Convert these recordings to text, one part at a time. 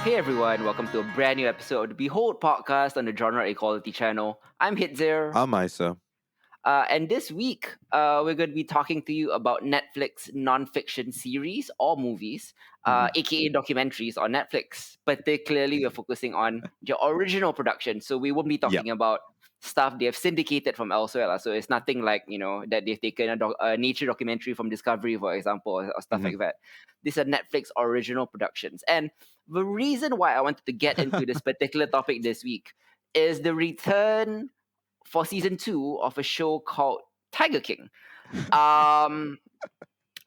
Hey everyone, welcome to a brand new episode of the Behold podcast on the Genre Equality channel. I'm Hitzer, I'm Isa. and this week we're going to be talking to you about Netflix nonfiction series or movies, Mhm. aka documentaries on Netflix. Particularly, we're focusing on the original production, so we won't be Yep. talking about stuff they have syndicated from elsewhere. So it's nothing like that they've taken a nature documentary from Discovery, for example, or stuff Mhm. like that. These are Netflix original productions, and the reason why I wanted to get into this particular topic this week is the return for season 2 of a show called Tiger King. Um,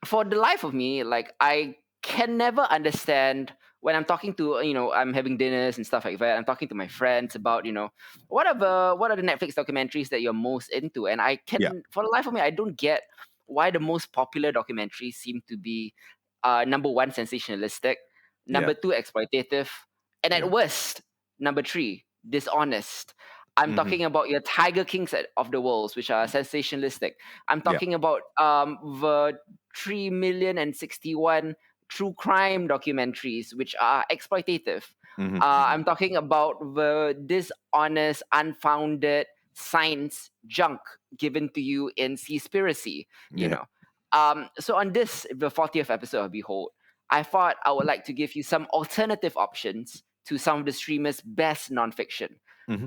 for the life of me, like I can never understand when I'm talking to I'm having dinners and stuff like that. I'm talking to my friends about what are the Netflix documentaries that you're most into, and I Yeah. can for the life of me I don't get why the most popular documentaries seem to be number one sensationalistic, number Yeah. two exploitative, and at Yeah. worst number three dishonest. I'm Mhm. talking about your Tiger Kings of the world, which are sensationalistic. I'm Yeah. talking about the 3,061 true crime documentaries, which are exploitative. Mhm. I'm talking about the dishonest, unfounded science junk given to you in Seaspiracy, you Yeah. know. So on this, the 40th episode of Behold, I thought I would like to give you some alternative options to some of the streamers' best nonfiction. Mhm.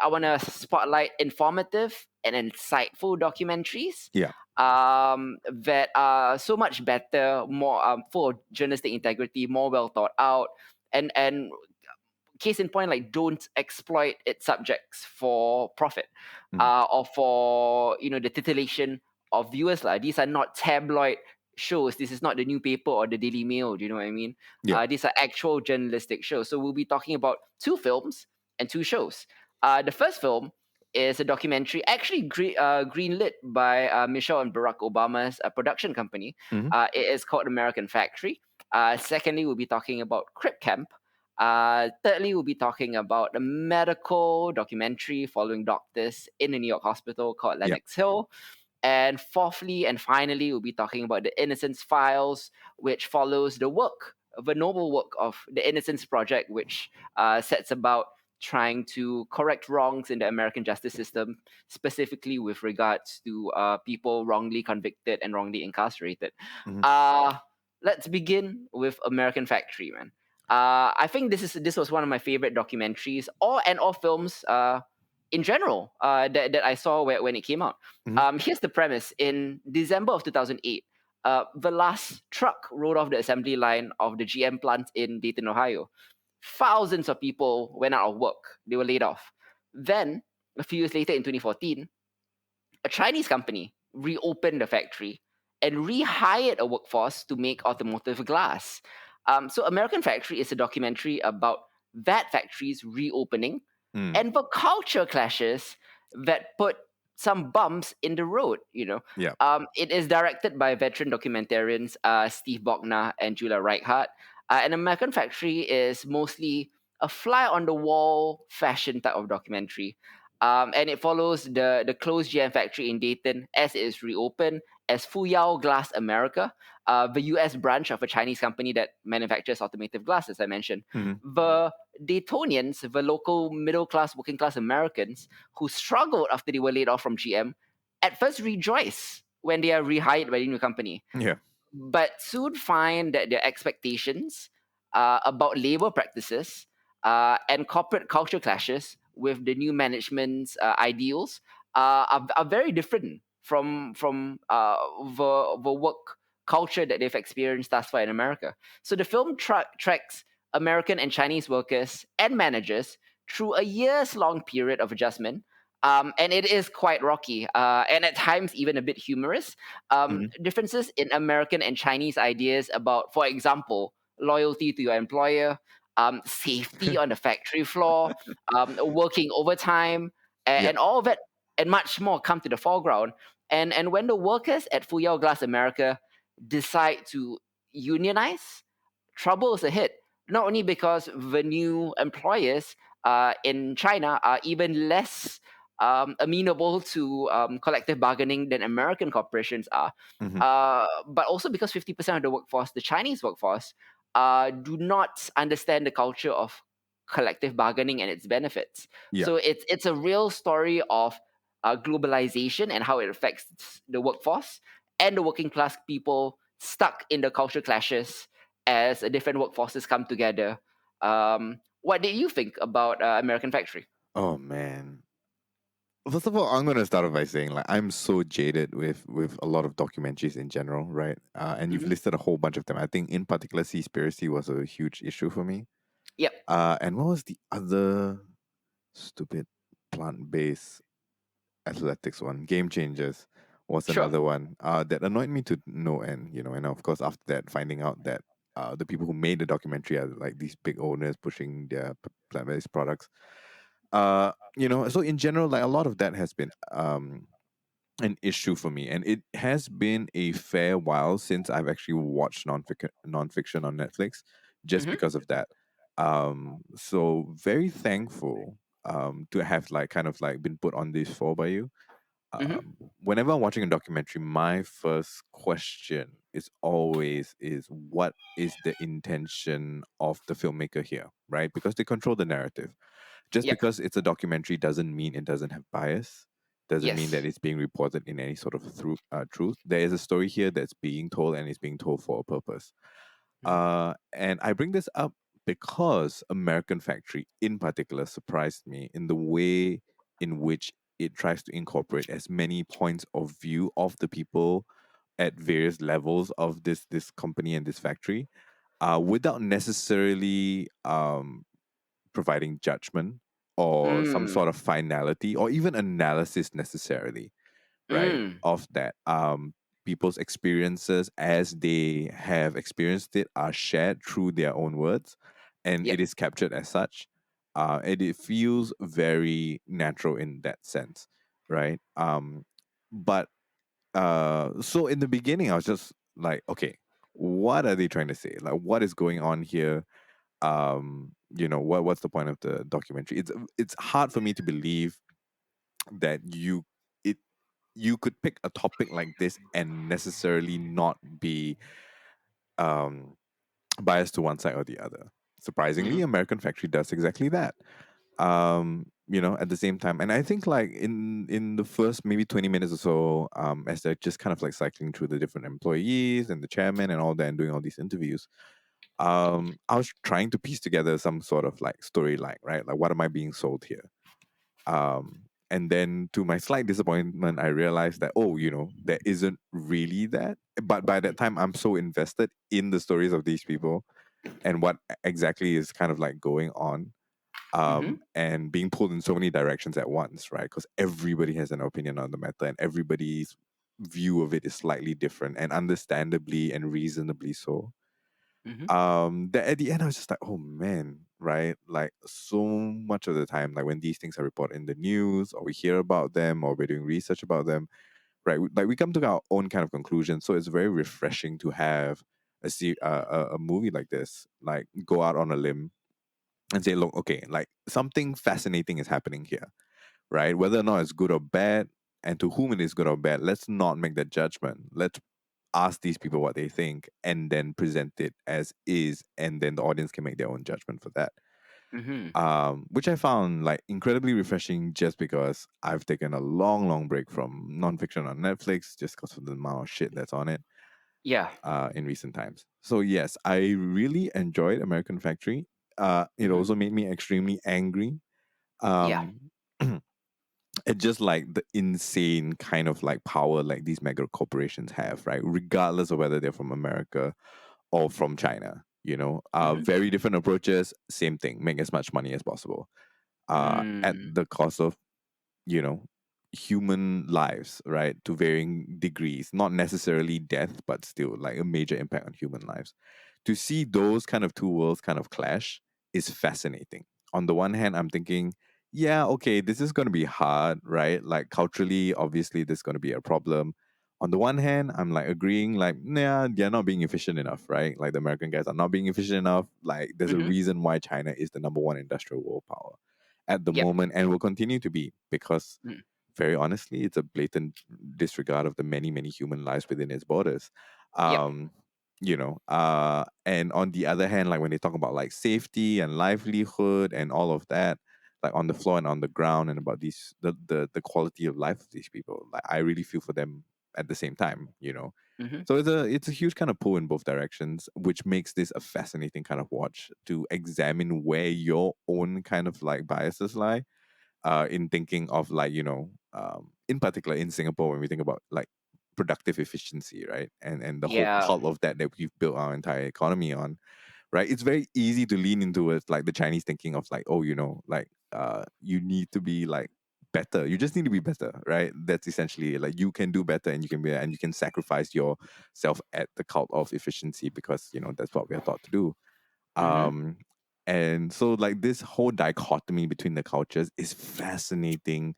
I want to spotlight informative and insightful documentaries Yeah. that are so much better, more full of journalistic integrity, more well thought out, and case in point, like don't exploit its subjects for profit, Mhm. or for the titillation of viewers. Like these are not tabloid shows. This is not the New Paper or the Daily Mail. Do you know what I mean? Yeah. These are actual journalistic shows. So we'll be talking about two films and two shows. The first film is a documentary actually greenlit by Michelle and Barack Obama's production company. Mhm. It is called American Factory. Secondly, we'll be talking about Crip Camp. Thirdly, we'll be talking about a medical documentary following doctors in a New York hospital called Yeah. Lenox Hill. And fourthly and finally, we'll be talking about the Innocence Files, which follows the noble work of the Innocence Project, which sets about trying to correct wrongs in the American justice system, specifically with regards to people wrongly convicted and wrongly incarcerated. Mhm. Uh, let's begin with American Factory, man. I think this was one of my favorite documentaries, or films in general that I saw when it came out. Mhm. Here's the premise: in December of 2008, the last truck rolled off the assembly line of the GM plant in Dayton, Ohio. Thousands of people went out of work; they were laid off. Then, a few years later, in 2014, a Chinese company reopened the factory and rehired a workforce to make automotive glass. So, American Factory is a documentary about that factory's reopening Mm. and the culture clashes that put some bumps in the road. Yeah. It is directed by veteran documentarians Steve Bogner and Julia Reichardt. And American Factory is mostly a fly on the wall fashion type of documentary. And it follows the closed GM factory in Dayton as it is reopened as Fuyao Glass America, the US branch of a Chinese company that manufactures automotive glass, as I mentioned. Mhm. The Daytonians, the local middle class, working class Americans who struggled after they were laid off from GM, at first rejoice when they are rehired by the new company, Yeah. but soon find that their expectations about labor practices and corporate culture clashes with the new management's ideals are very different from the work culture that they've experienced thus far in America. So the film tracks American and Chinese workers and managers through a years long period of adjustment. And it is quite rocky, and at times even a bit humorous. Mhm. Differences in American and Chinese ideas about, for example, loyalty to your employer, safety on the factory floor, working overtime, Yeah. and all of that and much more come to the foreground. And when the workers at Fuyao Glass America decide to unionize, trouble is ahead. Not only because the new employers in China are even less amenable to collective bargaining than American corporations are, Mhm. but also because 50% of the workforce, the Chinese workforce, do not understand the culture of collective bargaining and its benefits. Yeah. So it's a real story of globalization and how it affects the workforce and the working class people stuck in the culture clashes as different workforces come together. What did you think about American Factory? Oh man. First of all, I'm gonna start off by saying like I'm so jaded with a lot of documentaries in general, right? And you've Hmm. listed a whole bunch of them. I think in particular, Seaspiracy was a huge issue for me. Yep. And what was the other stupid plant-based athletics one? Game Changers was Sure. another one that annoyed me to no end. And of course after that, finding out that the people who made the documentary are like these big owners pushing their plant-based products. So in general, like a lot of that has been an issue for me, and it has been a fair while since I've actually watched nonfiction on Netflix, just Hmm. because of that. So very thankful to have like kind of like been put on this for by you. Hmm. Whenever I'm watching a documentary, my first question is always is what is the intention of the filmmaker here, right? Because they control the narrative. Just Yep. because it's a documentary doesn't mean it doesn't have bias. Doesn't mean that Yes. it's being reported in any sort of truth. There is a story here that's being told, and it's being told for a purpose. Mhm. And I bring this up because American Factory, in particular, surprised me in the way in which it tries to incorporate as many points of view of the people at various levels of this company and this factory, without necessarily providing judgment or some Mm. sort of finality or even analysis necessarily, right? Mm. Of that. People's experiences as they have experienced it are shared through their own words, and Yep. it is captured as such. And it feels very natural in that sense, right? But so in the beginning, I was just like, okay, what are they trying to say? Like, what is going on here? What's the point of the documentary? It's hard for me to believe that it you could pick a topic like this and necessarily not be um biased to one side or the other. Surprisingly, Hmm. American Factory does exactly that. At the same time, and I think like in the first maybe 20 minutes or so, as they're just kind of like cycling through the different employees and the chairman and all that and doing all these interviews, I was trying to piece together some sort of like storyline, right? Like, what am I being sold here? And then to my slight disappointment, I realized that, oh, there isn't really that. But by that time, I'm so invested in the stories of these people and what exactly is kind of like going on, Hmm. and being pulled in so many directions at once, right? Because everybody has an opinion on the matter and everybody's view of it is slightly different and understandably and reasonably so. Hmm. That at the end I was just like, oh man, right? Like so much of the time, like when these things are reported in the news or we hear about them or we're doing research about them, right? Like we come to our own kind of conclusion. So it's very refreshing to have a movie like this, like go out on a limb and say, look, okay, like something fascinating is happening here, right? Whether or not it's good or bad, and to whom it is good or bad, let's not make that judgment. Let's ask these people what they think and then present it as is, and then the audience can make their own judgment for that. Hmm. Which I found like incredibly refreshing just because I've taken a long, long break from nonfiction on Netflix just because of the amount of shit that's on it Yeah. in recent times. So yes, I really enjoyed American Factory. It Hmm. also made me extremely angry. Yeah. Um, it's just like the insane kind of like power like these mega corporations have, right? Regardless of whether they're from America or from China. Hmm. Very different approaches, same thing, make as much money as possible. At Mm. the cost of you know, human lives, right? To varying degrees, not necessarily death, but still like a major impact on human lives. To see those kind of two worlds kind of clash is fascinating. On the one hand, I'm thinking, yeah, okay, this is going to be hard, right? Like culturally, obviously, this is going to be a problem. On the one hand, I'm like agreeing, like, nah, they're not being efficient enough, right? Like the American guys are not being efficient enough. Like, there's a Hmm. reason why China is the number one industrial world power at the Yep. moment and will continue to be because Mm. very honestly it's a blatant disregard of the many human lives within its borders. Yep. um And on the other hand, like when they talk about like safety and livelihood and all of that, like on the floor and on the ground, and about the quality of life of these people, like I really feel for them at the same time. Hmm. So it's a huge kind of pull in both directions, which makes this a fascinating kind of watch to examine where your own kind of like biases lie, in thinking of like, in particular in Singapore, when we think about like productive efficiency, right? And the whole Yeah. cult of that we've built our entire economy on, right? It's very easy to lean into it, like the Chinese thinking of like, oh, like you need to be like better. You just need to be better, right? That's essentially like you can do better, and you can be, and you can sacrifice yourself at the cult of efficiency, because that's what we are taught to do. Hmm. um and so like this whole dichotomy between the cultures is fascinating,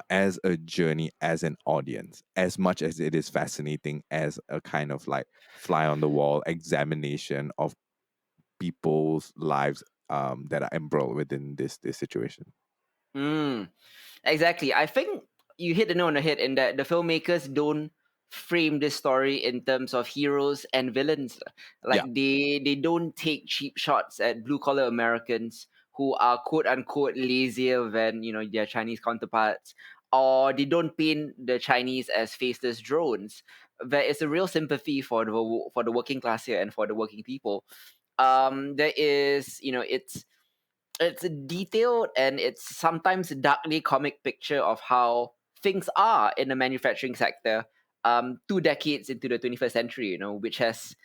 as a journey, as an audience, as much as it is fascinating as a kind of like fly on the wall examination of people's lives, that are embroiled within this situation. Mm. Exactly. I think you hit the nail on the head in that the filmmakers don't frame this story in terms of heroes and villains. Yeah. Like they don't take cheap shots at blue collar Americans who are quote unquote lazier than their Chinese counterparts, or they don't paint the Chinese as faceless drones. There is a real sympathy for the working class here and for the working people. There is it's a detailed and it's sometimes darkly comic picture of how things are in the manufacturing sector 2 decades into the 21st century, which has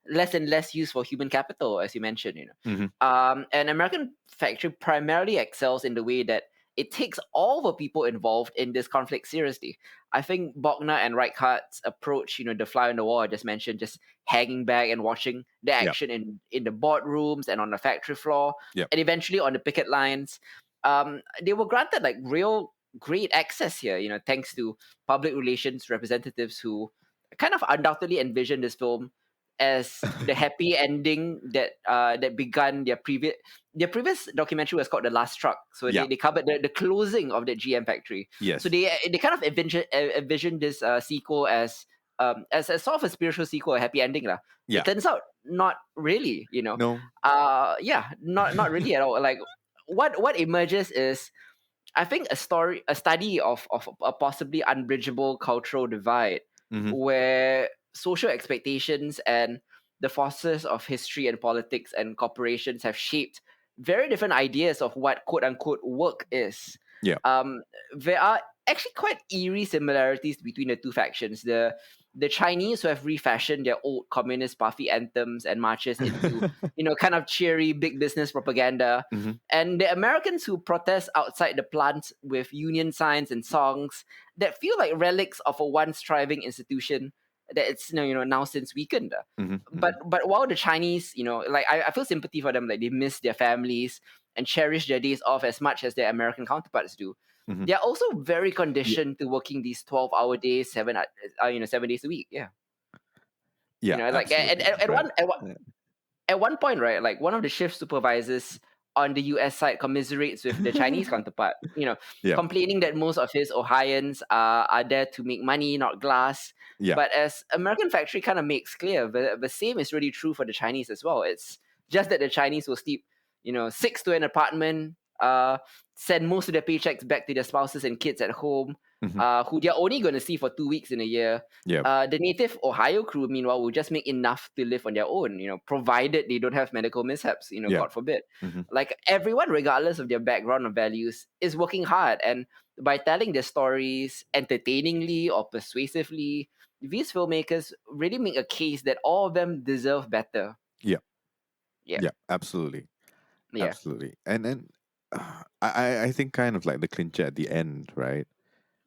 less and less use for human capital, as you mentioned. Hmm. An American factory primarily excels in the way that it takes all the people involved in this conflict seriously. I think Bogner and Reichardt's approach, the fly on the wall I just mentioned, just hanging back and watching the Yeah. action in the boardrooms and on the factory floor, Yeah. and eventually on the picket lines. They were granted like real great access here, thanks to public relations representatives who kind of undoubtedly envisioned this film as the happy ending that began their previous documentary was called The Last Truck. So Yeah. they covered the closing of the GM factory. So Yes. they kind of envisioned this sequel as a sort of a spiritual sequel, a happy ending lah. It Yeah. turns out not really, No. yeah, not really at all. Like what emerges is, I think, a study of a possibly unbridgeable cultural divide, Hmm. where social expectations and the forces of history and politics and corporations have shaped very different ideas of what quote unquote work is. Yeah. Um, there are actually quite eerie similarities between the two factions. The Chinese, who have refashioned their old communist puffy anthems and marches into kind of cheery big business propaganda, Hmm. and the Americans, who protest outside the plant with union signs and songs that feel like relics of a once thriving institution that it's now since weakened. Hmm. But Hmm. while the Chinese, like I feel sympathy for them, like they miss their families and cherish their days off as much as their American counterparts do. Hmm. They're also very Yeah. conditioned to working these 12-hour days, 7 days a week. Yeah, Yeah. like Absolutely. Right. Yeah. at one point, right, like one of the shift supervisors on the US side commiserates with the Chinese counterpart, Yeah. complaining that most of his Ohioans are there to make money, not glass. Yeah. But as American factory kind of makes clear, the same is really true for the Chinese as well. It's just that the Chinese will sleep, six to an apartment, send most of their paychecks back to their spouses and kids at home, Hmm. who they're only going to see for 2 weeks in a year. Yeah. The native Ohio crew, meanwhile, will just make enough to live on their own, provided they don't have medical mishaps, Yeah. God forbid. Hmm. Like everyone, regardless of their background or values, is working hard. And by telling their stories entertainingly or persuasively, these filmmakers really make a case that all of them deserve better. Yeah. Yeah. Yeah. Absolutely. Yeah. Absolutely. And then I think kind of like the clincher at the end, right?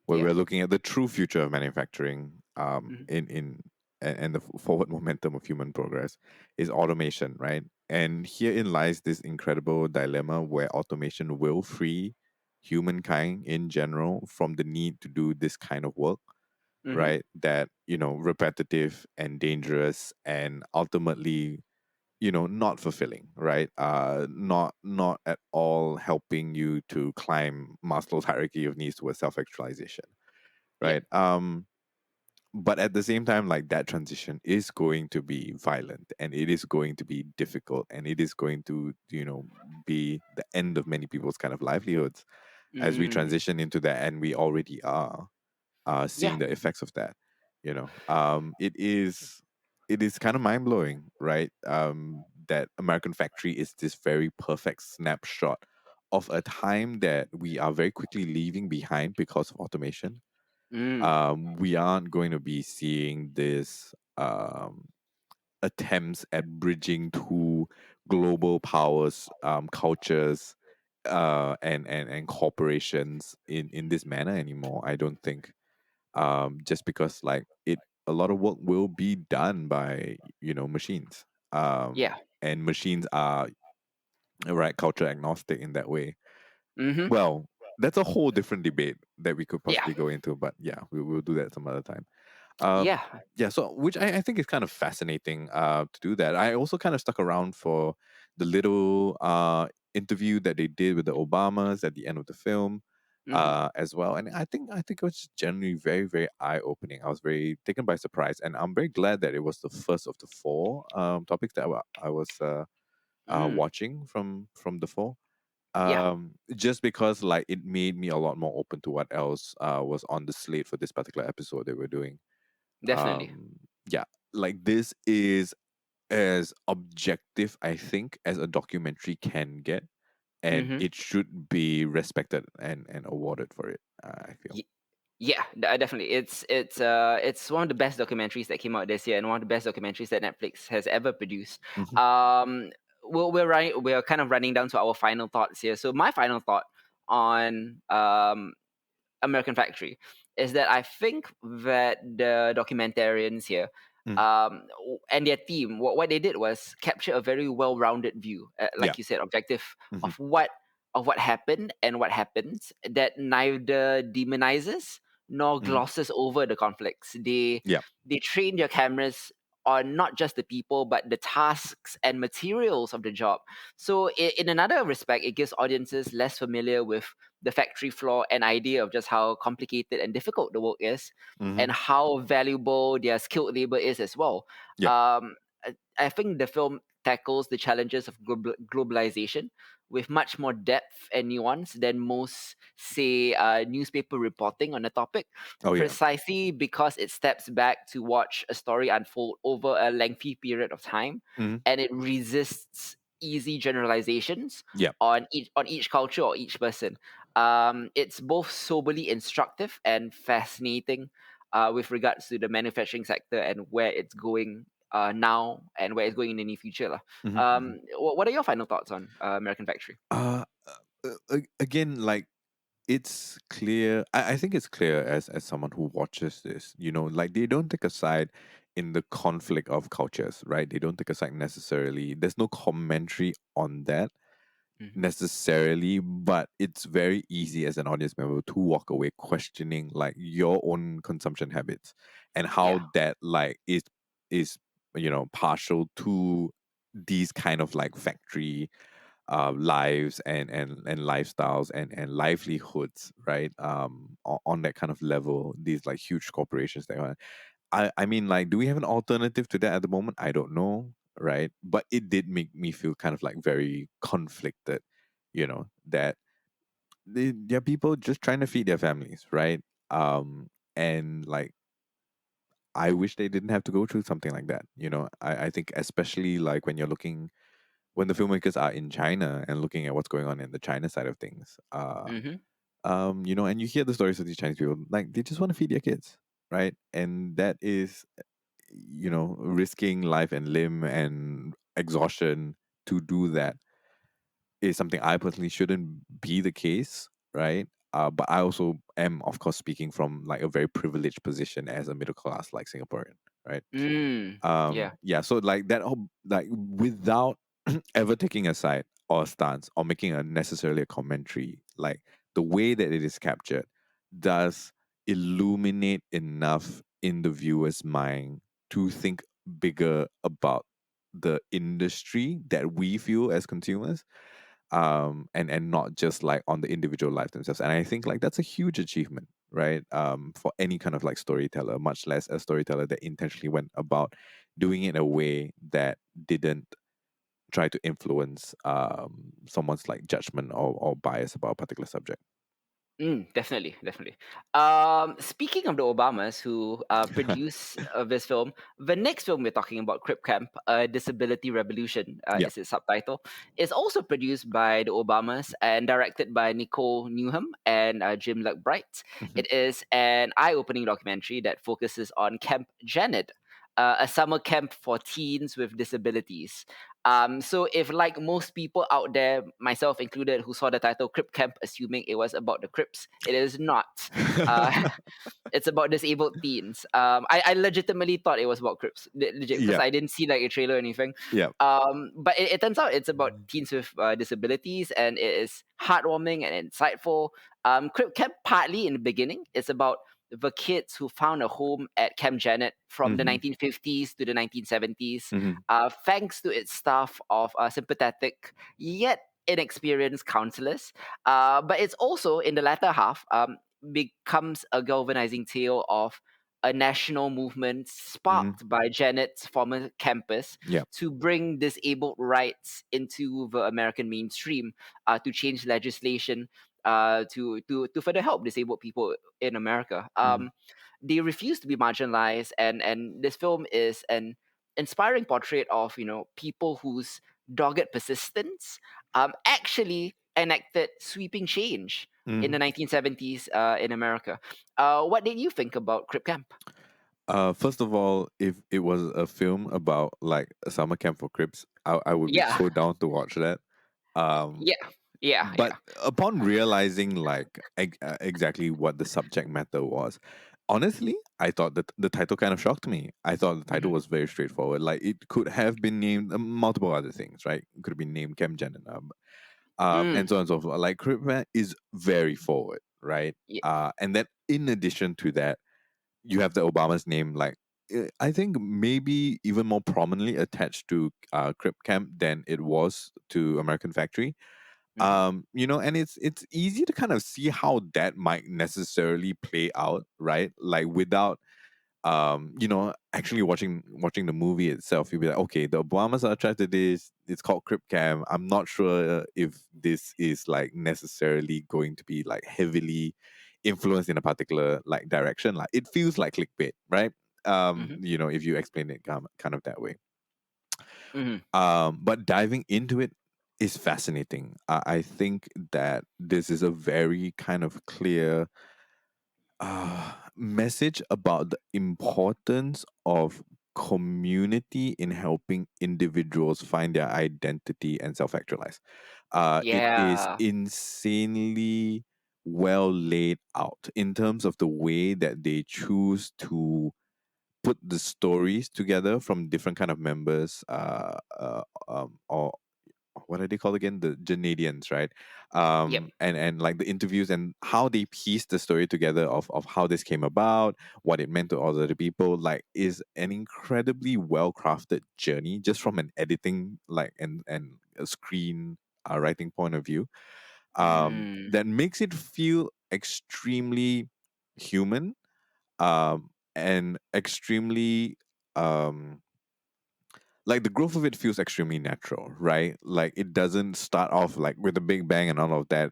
Where Yeah. we're looking at the true future of manufacturing, Mhm. and the forward momentum of human progress is automation, right? And herein lies this incredible dilemma where automation will free humankind in general from the need to do this kind of work, Mhm. right? That, repetitive and dangerous and ultimately, not fulfilling, right? Not at all helping you to climb Maslow's hierarchy of needs towards self-actualization, Yeah. right? but at the same time, like that transition is going to be violent, and it is going to be difficult, and it is going to, be the end of many people's kind of livelihoods as we Mm. transition into that, and we already are Yeah. seeing the effects of that. It is kind of mind blowing, right? That American Factory is this very perfect snapshot of a time that we are very quickly leaving behind because of automation. Mm. We aren't going to be seeing this attempts at bridging two global powers, cultures, and corporations in this manner anymore. I don't think, just because like it a lot of work will be done by machines, Yeah. and machines are, right, culture agnostic in that way. Mm-hmm. Well, that's a whole different debate that we could Yeah. possibly go into, but yeah, we'll do that some other time. um Yeah. yeah, so which I think is kind of fascinating to do that. I also kind of stuck around for the little interview that they did with the Obamas at the end of the film, Mm-hmm. as well. And I think it was just generally very, very eye-opening. I was very taken by surprise, and I'm very glad that it was the first of the four topics that I was Mm. watching from the four. Yeah. Just because like it made me a lot more open to what else was on the slate for this particular episode that we're doing. Definitely. Yeah, like this is as objective, I think, as a documentary can get, and Mm-hmm. it should be respected and awarded for it, I feel. Yeah, definitely. It's one of the best documentaries that came out this year, and one of the best documentaries that Netflix has ever produced. Hmm. We're kind of running down to our final thoughts here. So my final thought on American Factory is that I think that the documentarians here, Mm. and their team, what they did was capture a very well-rounded view, Yeah. like you said, objective Hmm. of what happened and what happens, that neither demonizes nor Hmm. glosses over the conflicts. Yeah. They train their cameras on not just the people but the tasks and materials of the job. So in another respect, it gives audiences less familiar with the factory floor an idea of just how complicated and difficult the work is, Hmm. and how valuable their skilled labor is as well. Yeah. I think the film tackles the challenges of globalization with much more depth and nuance than most, say, newspaper reporting on the topic, Oh yeah. precisely because it steps back to watch a story unfold over a lengthy period of time, Hmm. and it resists easy generalizations Yeah. on each culture or each person. It's both soberly instructive and fascinating with regards to the manufacturing sector and where it's going now and where it's going in the near future. Lah. Hmm. Hmm. What are your final thoughts on American Factory? Again, like it's clear. I think it's clear as someone who watches this, like they don't take a side in the conflict of cultures, right? They don't take a side necessarily. There's no commentary on that Mm-hmm. necessarily, but it's very easy as an audience member to walk away questioning like your own consumption habits, and how Yeah. that like is partial to these kind of like factory lives and lifestyles and livelihoods, right? On that kind of level, these like huge corporations that are. I mean, like, do we have an alternative to that at the moment? I don't know, right? But it did make me feel kind of like very conflicted, that there are people just trying to feed their families, right? And like, I wish they didn't have to go through something like that. I think especially like when the filmmakers are in China and looking at what's going on in the China side of things, Mm-hmm. and you hear the stories of these Chinese people, like they just want to feed their kids, right? And that is, risking life and limb and exhaustion to do that is something I personally shouldn't be the case, right? But I also am, of course, speaking from like a very privileged position as a middle class like Singaporean, right? Yeah. Yeah, so like that whole, like without ever taking a side or a stance or making a necessarily a commentary, like the way that it is captured does illuminate enough in the viewer's mind to think bigger about the industry that we feel as consumers, and not just like on the individual life themselves. And I think like that's a huge achievement, right? For any kind of like storyteller, much less a storyteller that intentionally went about doing it in a way that didn't try to influence someone's like judgment or bias about a particular subject. Definitely, definitely. Speaking of the Obamas who produced this film, the next film we're talking about, Crip Camp, Disability Revolution, Yeah. is its subtitle, is also produced by the Obamas and directed by Nicole Newham and Jim Luckbright. Mhm. It is an eye-opening documentary that focuses on Camp Janet, a summer camp for teens with disabilities. So if like most people out there, myself included, who saw the title Crip Camp assuming it was about the Crips, it is not. Uh, it's about disabled teens. I legitimately thought it was about Crips, legit, because Yeah. I didn't see like a trailer or anything. Yeah. But it turns out it's about teens with disabilities, and it is heartwarming and insightful. Crip Camp, partly in the beginning, it's about the kids who found a home at Camp Janet from the Hmm. 1950s to the 1970s, Hmm. thanks to its staff of sympathetic yet inexperienced counselors. But it's also, in the latter half, becomes a galvanizing tale of a national movement Hmm. sparked by Janet's former campus Yeah. to bring disabled rights into the American mainstream, to change legislation, to further help disabled people in America. Hmm. They refuse to be marginalized, and this film is an inspiring portrait of people whose dogged persistence actually enacted sweeping change in the 1970s in America. What did you think about Crip Camp? First of all, if it was a film about like a summer camp for Crips, I would be Yeah, so down to watch that. Um, yeah, yeah, but yeah. upon realizing like exactly what the subject matter was, honestly, I thought that the title kind of shocked me. I thought the title Hmm. was very straightforward. Like it could have been named multiple other things, right? It could have been named Cam Janana, and Mm, so on and so forth. Like Cripman is very forward, right? yeah. And then in addition to that, you have the Obama's name, like I think maybe even more prominently attached to Crip Camp than it was to American Factory. Hmm. And it's easy to kind of see how that might necessarily play out, right? Like without actually watching the movie itself, you'll be like, okay, the Obamas are attracted to this. It's called Crip Cam. I'm not sure if this is like necessarily going to be like heavily influenced in a particular like direction. Like it feels like clickbait, right? Hmm. If you explain it kind of that way. Hmm. But diving into it is fascinating. I think that this is a very kind of clear message about the importance of community in helping individuals find their identity and self-actualize. It is Yeah. insanely well laid out in terms of the way that they choose to put the stories together from different kind of members, or what are they called again? The Janadians, right? Yep. And like the interviews and how they piece the story together of how this came about, what it meant to all the other people, like is an incredibly well crafted journey just from an editing like and a screen writing point of view. Mm. That makes it feel extremely human, and extremely like the growth of it feels extremely natural, right? Like it doesn't start off like with a big bang and all of that.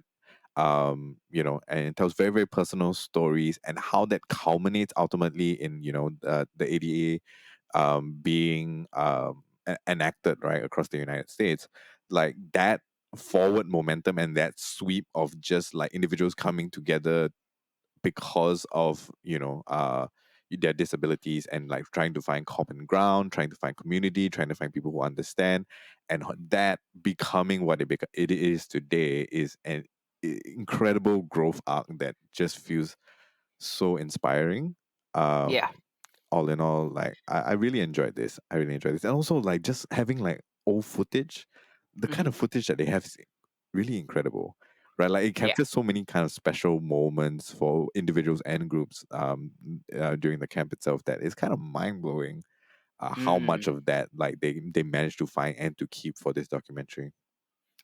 And it tells very, very personal stories and how that culminates ultimately in, the ADA being enacted right across the United States. Like that forward momentum and that sweep of just like individuals coming together because of their disabilities and like trying to find common ground, trying to find community, trying to find people who understand, and that becoming what it is today is an incredible growth arc that just feels so inspiring. Yeah. All in all, like I really enjoyed this. I really enjoyed this, and also like just having like old footage, the kind Hmm. of footage that they have is really incredible, right? Like it Yeah. captures so many kind of special moments for individuals and groups during the camp itself that is kind of mind blowing. How much Mm. of that like they managed to find and to keep for this documentary.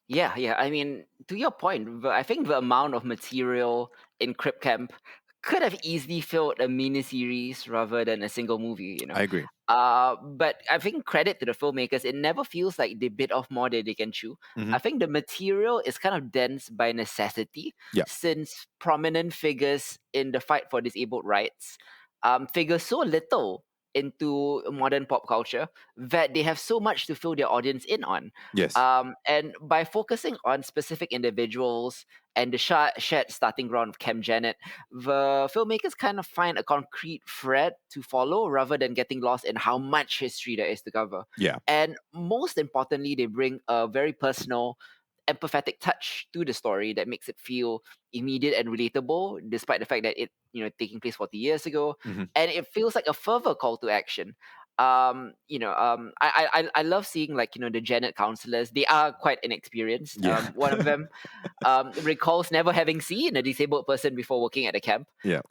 Yeah, yeah. I mean, to your point, I think the amount of material in Crip Camp could have easily filled a mini series rather than a single movie, you know. I agree. But I think credit to the filmmakers, it never feels like they bit off more than they can chew. Hmm. I think the material is kind of dense by necessity, Yeah. since prominent figures in the fight for disabled rights figure so little into modern pop culture that they have so much to fill their audience in on. Yes. And by focusing on specific individuals and the shared starting ground of Cam Janet, the filmmakers kind of find a concrete thread to follow rather than getting lost in how much history there is to cover. Yeah. And most importantly, they bring a very personal, empathetic touch to the story that makes it feel immediate and relatable, despite the fact that it, taking place 40 years ago, Hmm. and it feels like a further call to action. I love seeing, like, the Janet counselors. They are quite inexperienced. Yeah. One of them recalls never having seen a disabled person before working at the camp. Yeah.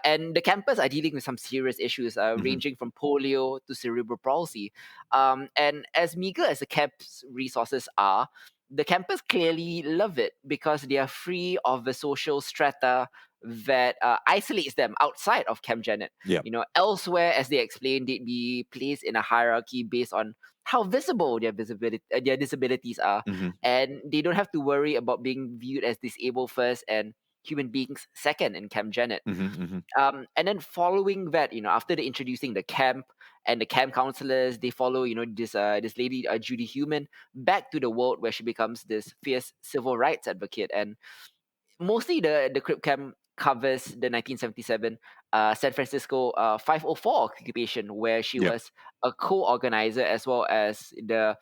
And the campers are dealing with some serious issues, Hmm. ranging from polio to cerebral palsy. And as meager as the camp's resources are, the campers clearly love it because they are free of the social strata that isolates them outside of Camp Janet. Yeah. Elsewhere, as they explained, they'd be placed in a hierarchy based on how visible their disabilities are, Hmm. and they don't have to worry about being viewed as disabled first and human beings second in Camp Janet. Hmm. Hmm. And then following that, after they introducing the camp and the camp counselors, they follow, this lady, Judy Human, back to the world where she becomes this fierce civil rights advocate. And mostly the Crip Camp covers the 1977 San Francisco 504 occupation, where she Yeah. was a co-organizer, as well as the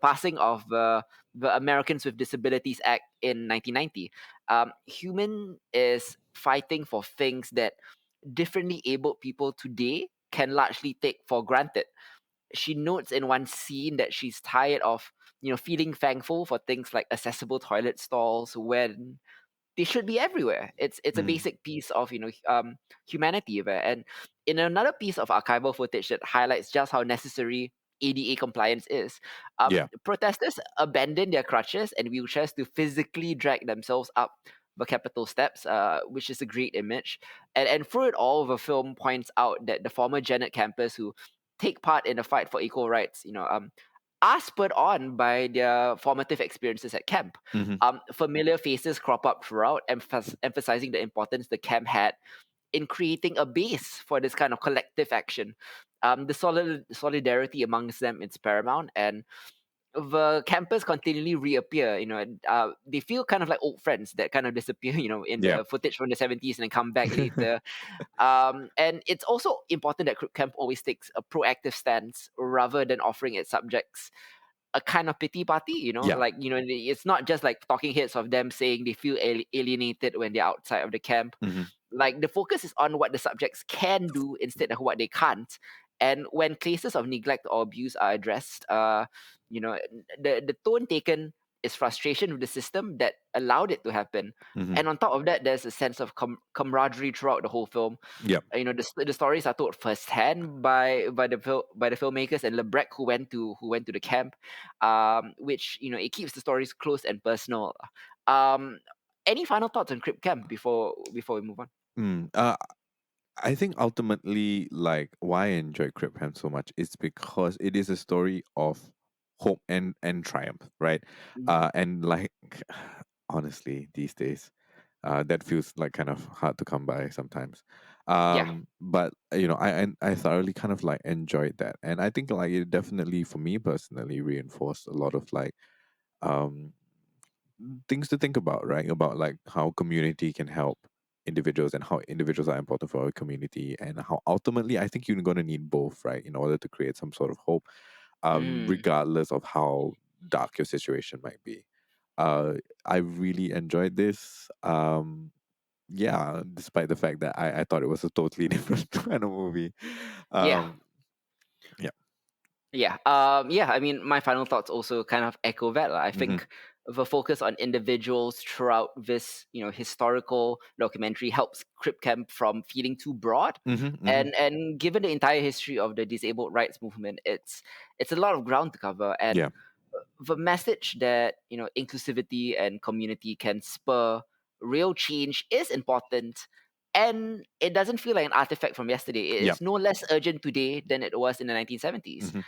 passing of the Americans with Disabilities Act in 1990. Human is fighting for things that differently abled people today can largely take for granted. She notes in one scene that she's tired of, feeling thankful for things like accessible toilet stalls when they should be everywhere. It's a Mm. basic piece of, humanity there. And in another piece of archival footage that highlights just how necessary ADA compliance is, Yeah. protesters abandon their crutches and wheelchairs to physically drag themselves up the Capitol steps, which is a great image. And through it all, the film points out that the former Janet campers who take part in the fight for equal rights, are spurred on by their formative experiences at camp. Hmm. Familiar faces crop up throughout, emphasizing the importance the camp had in creating a base for this kind of collective action. The solidarity amongst them is paramount, and the campers continually reappear. They feel kind of like old friends that kind of disappear, in Yeah. the footage from the 70s and then come back later. And it's also important that Crip Camp always takes a proactive stance rather than offering its subjects a kind of pity party, Yeah. like, it's not just like talking heads of them saying they feel alienated when they're outside of the camp. Hmm. Like, the focus is on what the subjects can do instead of what they can't. And when cases of neglect or abuse are addressed, you know the tone taken is frustration with the system that allowed it to happen. Hmm. And on top of that, there's a sense of camaraderie throughout the whole film. Yeah. The stories are told firsthand by the filmmakers and Lebrec, who went to the camp, which, it keeps the stories close and personal. Um, any final thoughts on Crip Camp before we move on? Mm. I think ultimately, like, why I enjoy Crip Camp so much is because it is a story of hope and triumph, right? Mhm. And like, honestly, these days, that feels like kind of hard to come by sometimes. Yeah. But I thoroughly kind of like enjoyed that, and I think like it definitely for me personally reinforced a lot of like um things to think about, right? About like how community can help individuals and how individuals are important for our community, and how ultimately I think you're going to need both, right, in order to create some sort of hope, Mm. regardless of how dark your situation might be. Uh, I really enjoyed this. Yeah, despite the fact that I thought it was a totally different kind of movie. Yeah. Um, yeah. Yeah. I mean, my final thoughts also kind of echo that. I Hmm. think the focus on individuals throughout this, historical documentary helps Crip Camp from feeling too broad. Hmm. Hmm. And given the entire history of the disabled rights movement, it's a lot of ground to cover. And Yeah. the message that, inclusivity and community can spur real change is important, and it doesn't feel like an artifact from yesterday. It Yep. is no less urgent today than it was in the 1970s. Mm-hmm.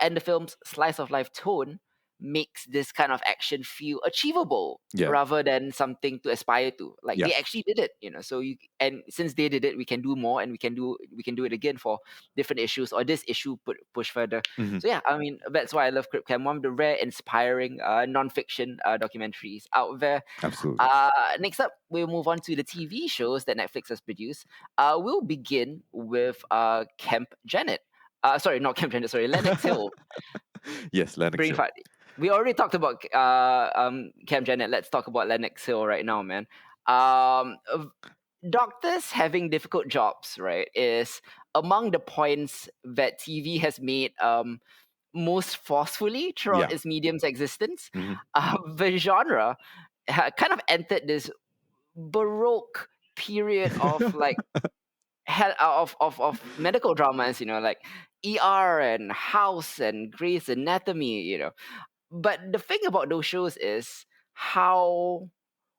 And the film's slice of life tone makes this kind of action feel achievable Yeah. rather than something to aspire to. Like, Yeah. they actually did it, so and since they did it, we can do more, and we can do it again for different issues, or this issue push further. Mm-hmm. So yeah, I mean, that's why I love Crip Camp, one of the rare inspiring non-fiction documentaries out there. Absolutely. Next up, we'll move on to the TV shows that Netflix has produced. We'll begin with Camp Janet. Sorry, not Camp Janet. Sorry, Lenox Hill. Yes, Lenox Brain Hill. fart. We already talked about Camp Janet. Let's talk about Lenox Hill right now, man. Doctors having difficult jobs, right, is among the points that TV has made most forcefully Yeah. throughout its medium's existence. Mm-hmm. The genre kind of entered this baroque period of like of medical dramas, like ER and House and Grey's Anatomy, But the thing about those shows is how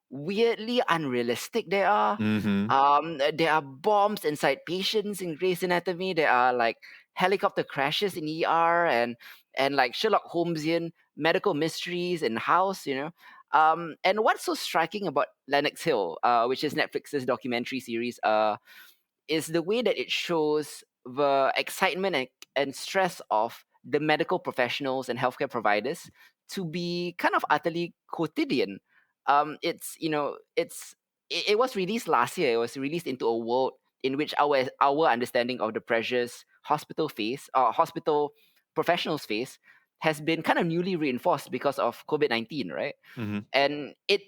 weirdly unrealistic they are. Mm-hmm. There are bombs inside patients in Grey's Anatomy. There are like helicopter crashes in ER, and like Sherlock Holmesian medical mysteries in House. And what's so striking about Lenox Hill, which is Netflix's documentary series, is the way that it shows the excitement and stress of the medical professionals and healthcare providers to be kind of utterly quotidian. It was released last year. It was released into a world in which our understanding of the pressures hospital professionals face has been kind of newly reinforced because of COVID-19, right? Mm-hmm. And it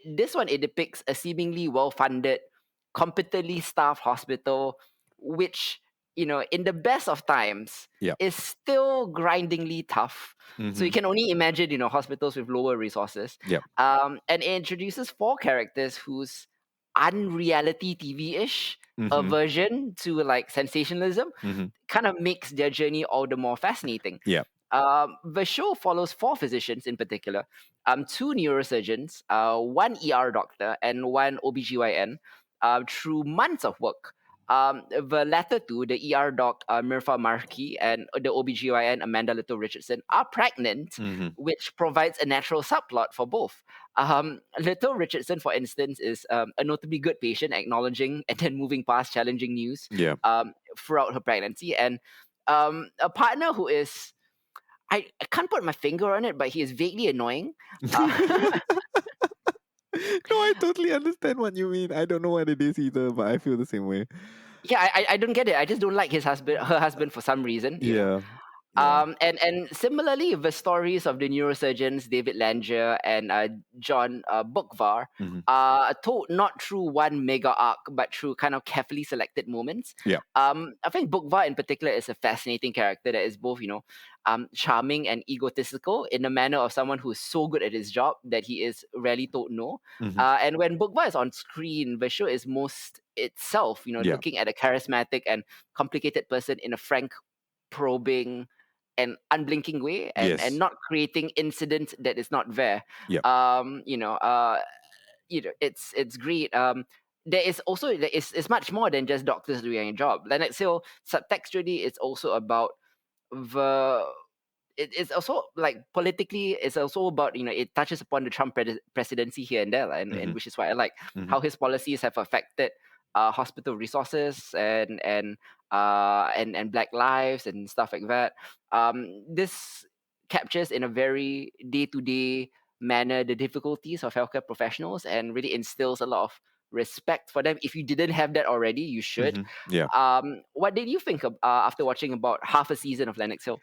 depicts a seemingly well-funded, competently staffed hospital, which, in the best of times, Yeah. is still grindingly tough. So Mm-hmm. you can only imagine, hospitals with lower resources. Yeah. And it introduces four characters whose unreality TV-ish Mm-hmm. aversion to like sensationalism Mm-hmm. kind of makes their journey all the more fascinating. Yeah. The show follows four physicians in particular, two neurosurgeons, one ER doctor, and one OBGYN, through months of work. The latter two, the ER doc, Mirfa Markey, and the OBGYN, Amanda Little Richardson, are pregnant, Mm-hmm. which provides a natural subplot for both. Little Richardson, for instance, is a notably good patient, acknowledging and then moving past challenging news Yeah. throughout her pregnancy, and a partner who is I can't put my finger on it, but he is vaguely annoying. Uh, No, I totally understand what you mean. I don't know what it is either, but I feel the same way. yeah, I don't get it. I just don't like her husband for some reason. Yeah. Yeah. And similarly, the stories of the neurosurgeons David Langer and John Bukvar Mm-hmm. are told not through one mega arc, but through kind of carefully selected moments. Yeah. I think Bukvar in particular is a fascinating character that is both, charming and egotistical in the manner of someone who is so good at his job that he is rarely told no. Mm-hmm. And when Bukvar is on screen, the show is most itself, Yeah. looking at a charismatic and complicated person in a frank, probing, and unblinking way, and Yes. not creating incident that is not there. Yeah. It's great. There is also it's much more than just doctors doing a job. Lenox Hill subtextually it's also about the it's also like politically it's also about it touches upon the Trump presidency here and there, and Mm-hmm. which is why I like Mm-hmm. how his policies have affected hospital resources and black lives and stuff like that. This captures in a very day-to-day manner the difficulties of healthcare professionals and really instills a lot of respect for them. If you didn't have that already, you should. Mm-hmm. Yeah. What did you think of after watching about half a season of Lenox Hill?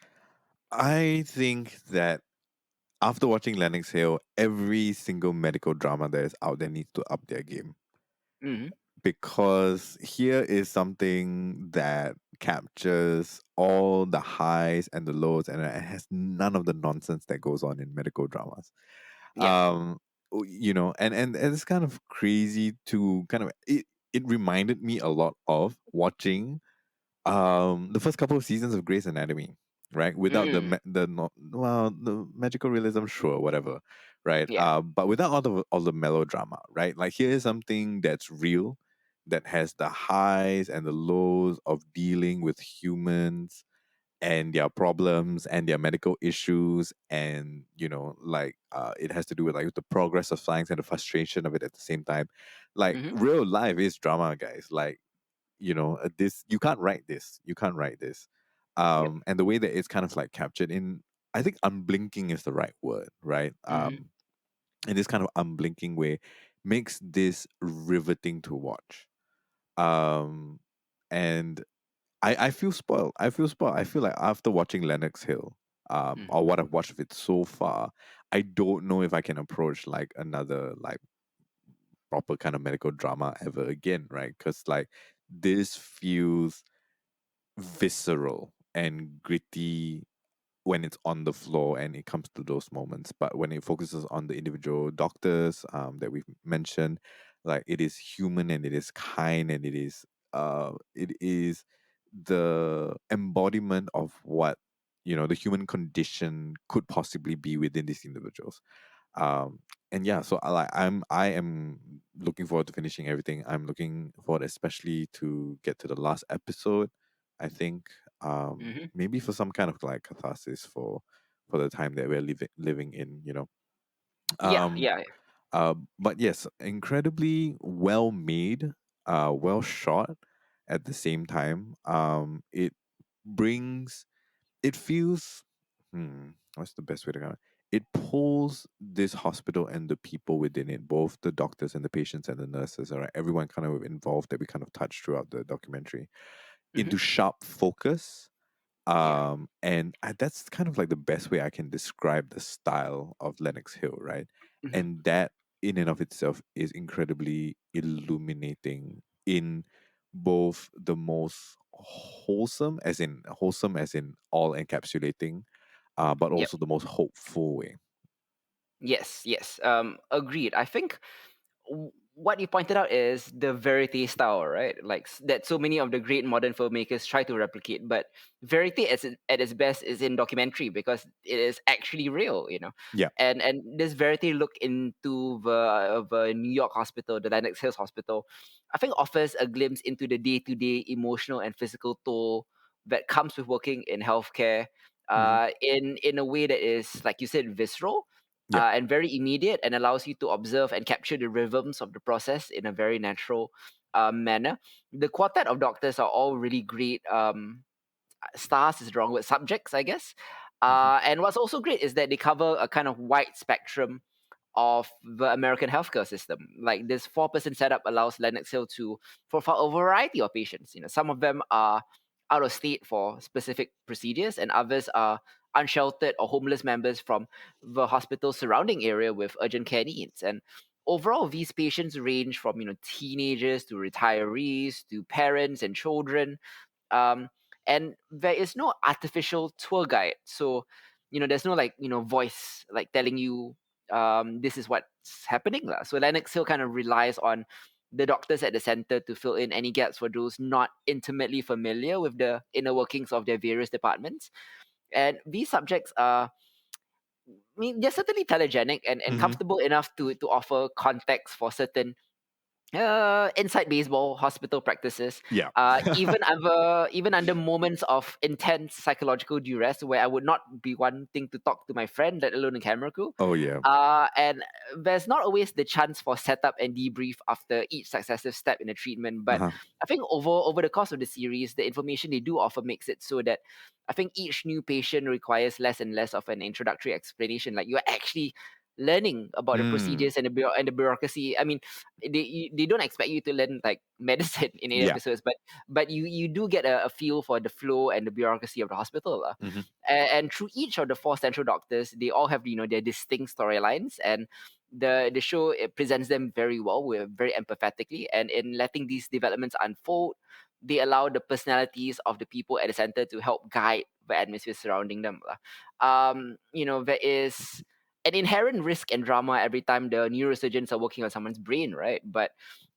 I think that after watching Lenox Hill, every single medical drama that is out there needs to up their game. Hmm. Because here is something that captures all the highs and the lows, and it has none of the nonsense that goes on in medical dramas. Yeah. And it's kind of crazy to kind of it reminded me a lot of watching the first couple of seasons of Grey's Anatomy, right? Without the Mm. ma- the no, well the magical realism, sure, whatever, right? Yeah. But without all the melodrama, right? Like here is something that's real, that has the highs and the lows of dealing with humans and their problems and their medical issues, and like it has to do with like the progress of science and the frustration of it at the same time. Like Mm-hmm. real life is drama, guys. Like this, you can't write this, Yep. and the way that it's kind of like captured in, I think unblinking is the right word, right? Mm-hmm. In this kind of unblinking way, makes this riveting to watch. um and I feel spoiled. I feel like after watching Lenox Hill, Mm-hmm. or what I've watched of it so far, I don't know if I can approach like another like proper kind of medical drama ever again, right? Because like this feels visceral and gritty when it's on the floor and it comes to those moments. But when it focuses on the individual doctors that we've mentioned, like it is human and it is kind and it is the embodiment of what the human condition could possibly be within these individuals. um and yeah, so I am looking forward to finishing everything. I'm looking forward especially to get to the last episode, I think. Mm-hmm. Maybe for some kind of like catharsis for the time that we're living in, Yeah. um Yeah. but yes, incredibly well made, well shot at the same time. Brings it feels what's the best way to go? It pulls this hospital and the people within it, both the doctors and the patients and the nurses, all right, everyone kind of involved that we kind of touched throughout the documentary, Mm-hmm. into sharp focus. Yeah. And that's kind of like the best way I can describe the style of Lenox Hill, right? Mm-hmm. And that in and of itself is incredibly illuminating in both the most wholesome as in all encapsulating, but Yep. also the most hopeful way. Yes. Yes. Agreed. I think what you pointed out is the verite style, right? Like that so many of the great modern filmmakers try to replicate. But verite at its best is in documentary because it is actually real, you know. Yeah. And this verite look into the New York hospital, the Lenox Hills Hospital, I think offers a glimpse into the day to day emotional and physical toll that comes with working in healthcare. Hmm. In a way that is, like you said, visceral, Yeah. and very immediate, and allows you to observe and capture the rhythms of the process in a very natural manner. The quartet of doctors are all really great. Stars is the wrong word, subjects, I guess. Hmm. And what's also great is that they cover a kind of wide spectrum of the American healthcare system. Like this four-person setup allows Lenox Hill to profile a variety of patients. You know, some of them are out of state for specific procedures, and others are unsheltered or homeless members from the hospital surrounding area with urgent care needs. And overall, these patients range from teenagers to retirees to parents and children, um, and there is no artificial tour guide. So there's no like voice like telling you this is what's happening lah. So Lennox Hill kind of relies on the doctors at the center to fill in any gaps for those not intimately familiar with the inner workings of their various departments. And these subjects are, I mean, they're certainly telegenic and Hmm. comfortable enough to offer context for certain inside baseball hospital practices, Yeah. even under moments of intense psychological duress, where I would not be wanting to talk to my friend, let alone a camera crew. Oh yeah. And there's not always the chance for setup and debrief after each successive step in the treatment. But Uh-huh. I think over the course of the series, the information they do offer makes it so that I think each new patient requires less and less of an introductory explanation. Like you're actually learning about the Mm. procedures and the bureaucracy. I mean, they don't expect you to learn like medicine in eight Yeah. episodes, but you do get a feel for the flow and the bureaucracy of the hospital. Hmm. And through each of the four central doctors, they all have their distinct storylines, and the show, it presents them very well, with very empathetically, and in letting these developments unfold, they allow the personalities of the people at the center to help guide the atmosphere surrounding them lah. There is an inherent risk and drama every time the neurosurgeons are working on someone's brain, right? But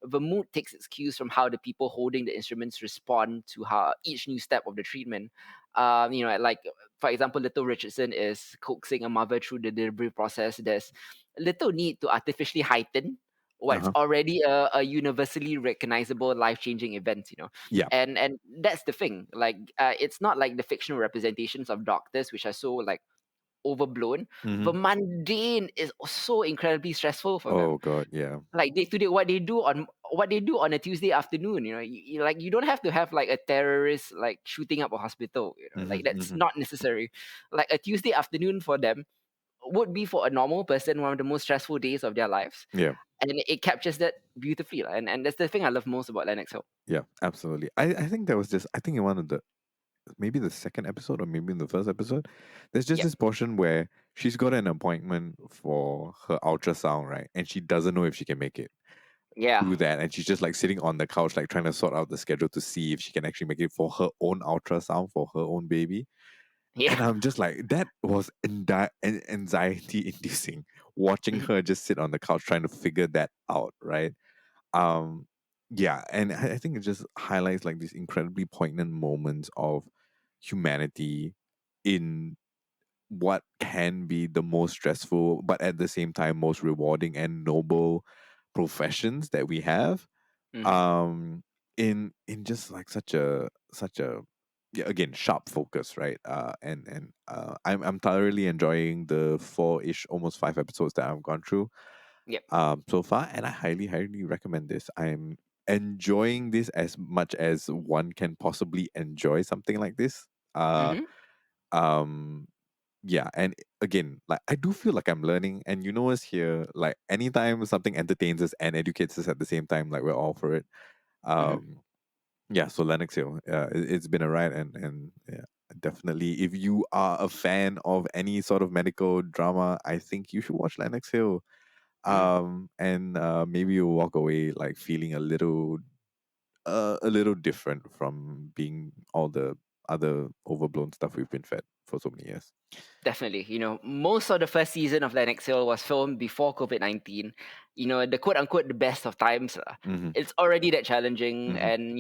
the mood takes its cues from how the people holding the instruments respond to how each new step of the treatment. Like for example, little Richardson is coaxing a mother through the delivery process. There's little need to artificially heighten what's Uh-huh. already a universally recognizable life-changing event, Yeah. and that's the thing. Like, it's not like the fictional representations of doctors, which are so like overblown. The Hmm. mundane is so incredibly stressful for them. Oh God, yeah. Like day to day, what they do on a Tuesday afternoon. Like, you don't have to have like a terrorist like shooting up a hospital. Hmm. Like, that's Hmm. not necessary. Like, a Tuesday afternoon for them would be, for a normal person, one of the most stressful days of their lives, Yeah. and it captures that beautifully, lah. And that's the thing I love most about Lennox Hill. Yeah, absolutely. I think there was just, I think in one of the, maybe the second episode or maybe in the first episode, there's just Yep. this portion where she's got an appointment for her ultrasound, right? And she doesn't know if she can make it Yeah. to that. And she's just like sitting on the couch, like trying to sort out the schedule to see if she can actually make it for her own ultrasound for her own baby. Yeah. And I'm just like, that was anxiety inducing watching her just sit on the couch trying to figure that out, right? Um, yeah, and I think it just highlights like these incredibly poignant moments of humanity in what can be the most stressful, but at the same time most rewarding and noble professions that we have. Hmm. Um, in just like such a yeah, again, sharp focus, right? And I'm thoroughly enjoying the four-ish, almost five episodes that I've gone through Yep. so far, and I highly, highly recommend this. I'm enjoying this as much as one can possibly enjoy something like this. Uh, Hmm. um, yeah, and again, like I do feel like I'm learning, and you know us here, like anytime something entertains us and educates us at the same time, like we're all for it. Hmm. Um, yeah, so Lennox Hill, it's been a ride, and yeah, definitely, if you are a fan of any sort of medical drama, I think you should watch Lennox Hill. Hmm. And maybe you'll walk away like feeling a little different from being all the other overblown stuff we've been fed for so many years. Definitely. Most of the first season of Lenox Hill was filmed before COVID-19. The quote unquote the best of times, lah. Mm-hmm. It's already that challenging. Mm-hmm.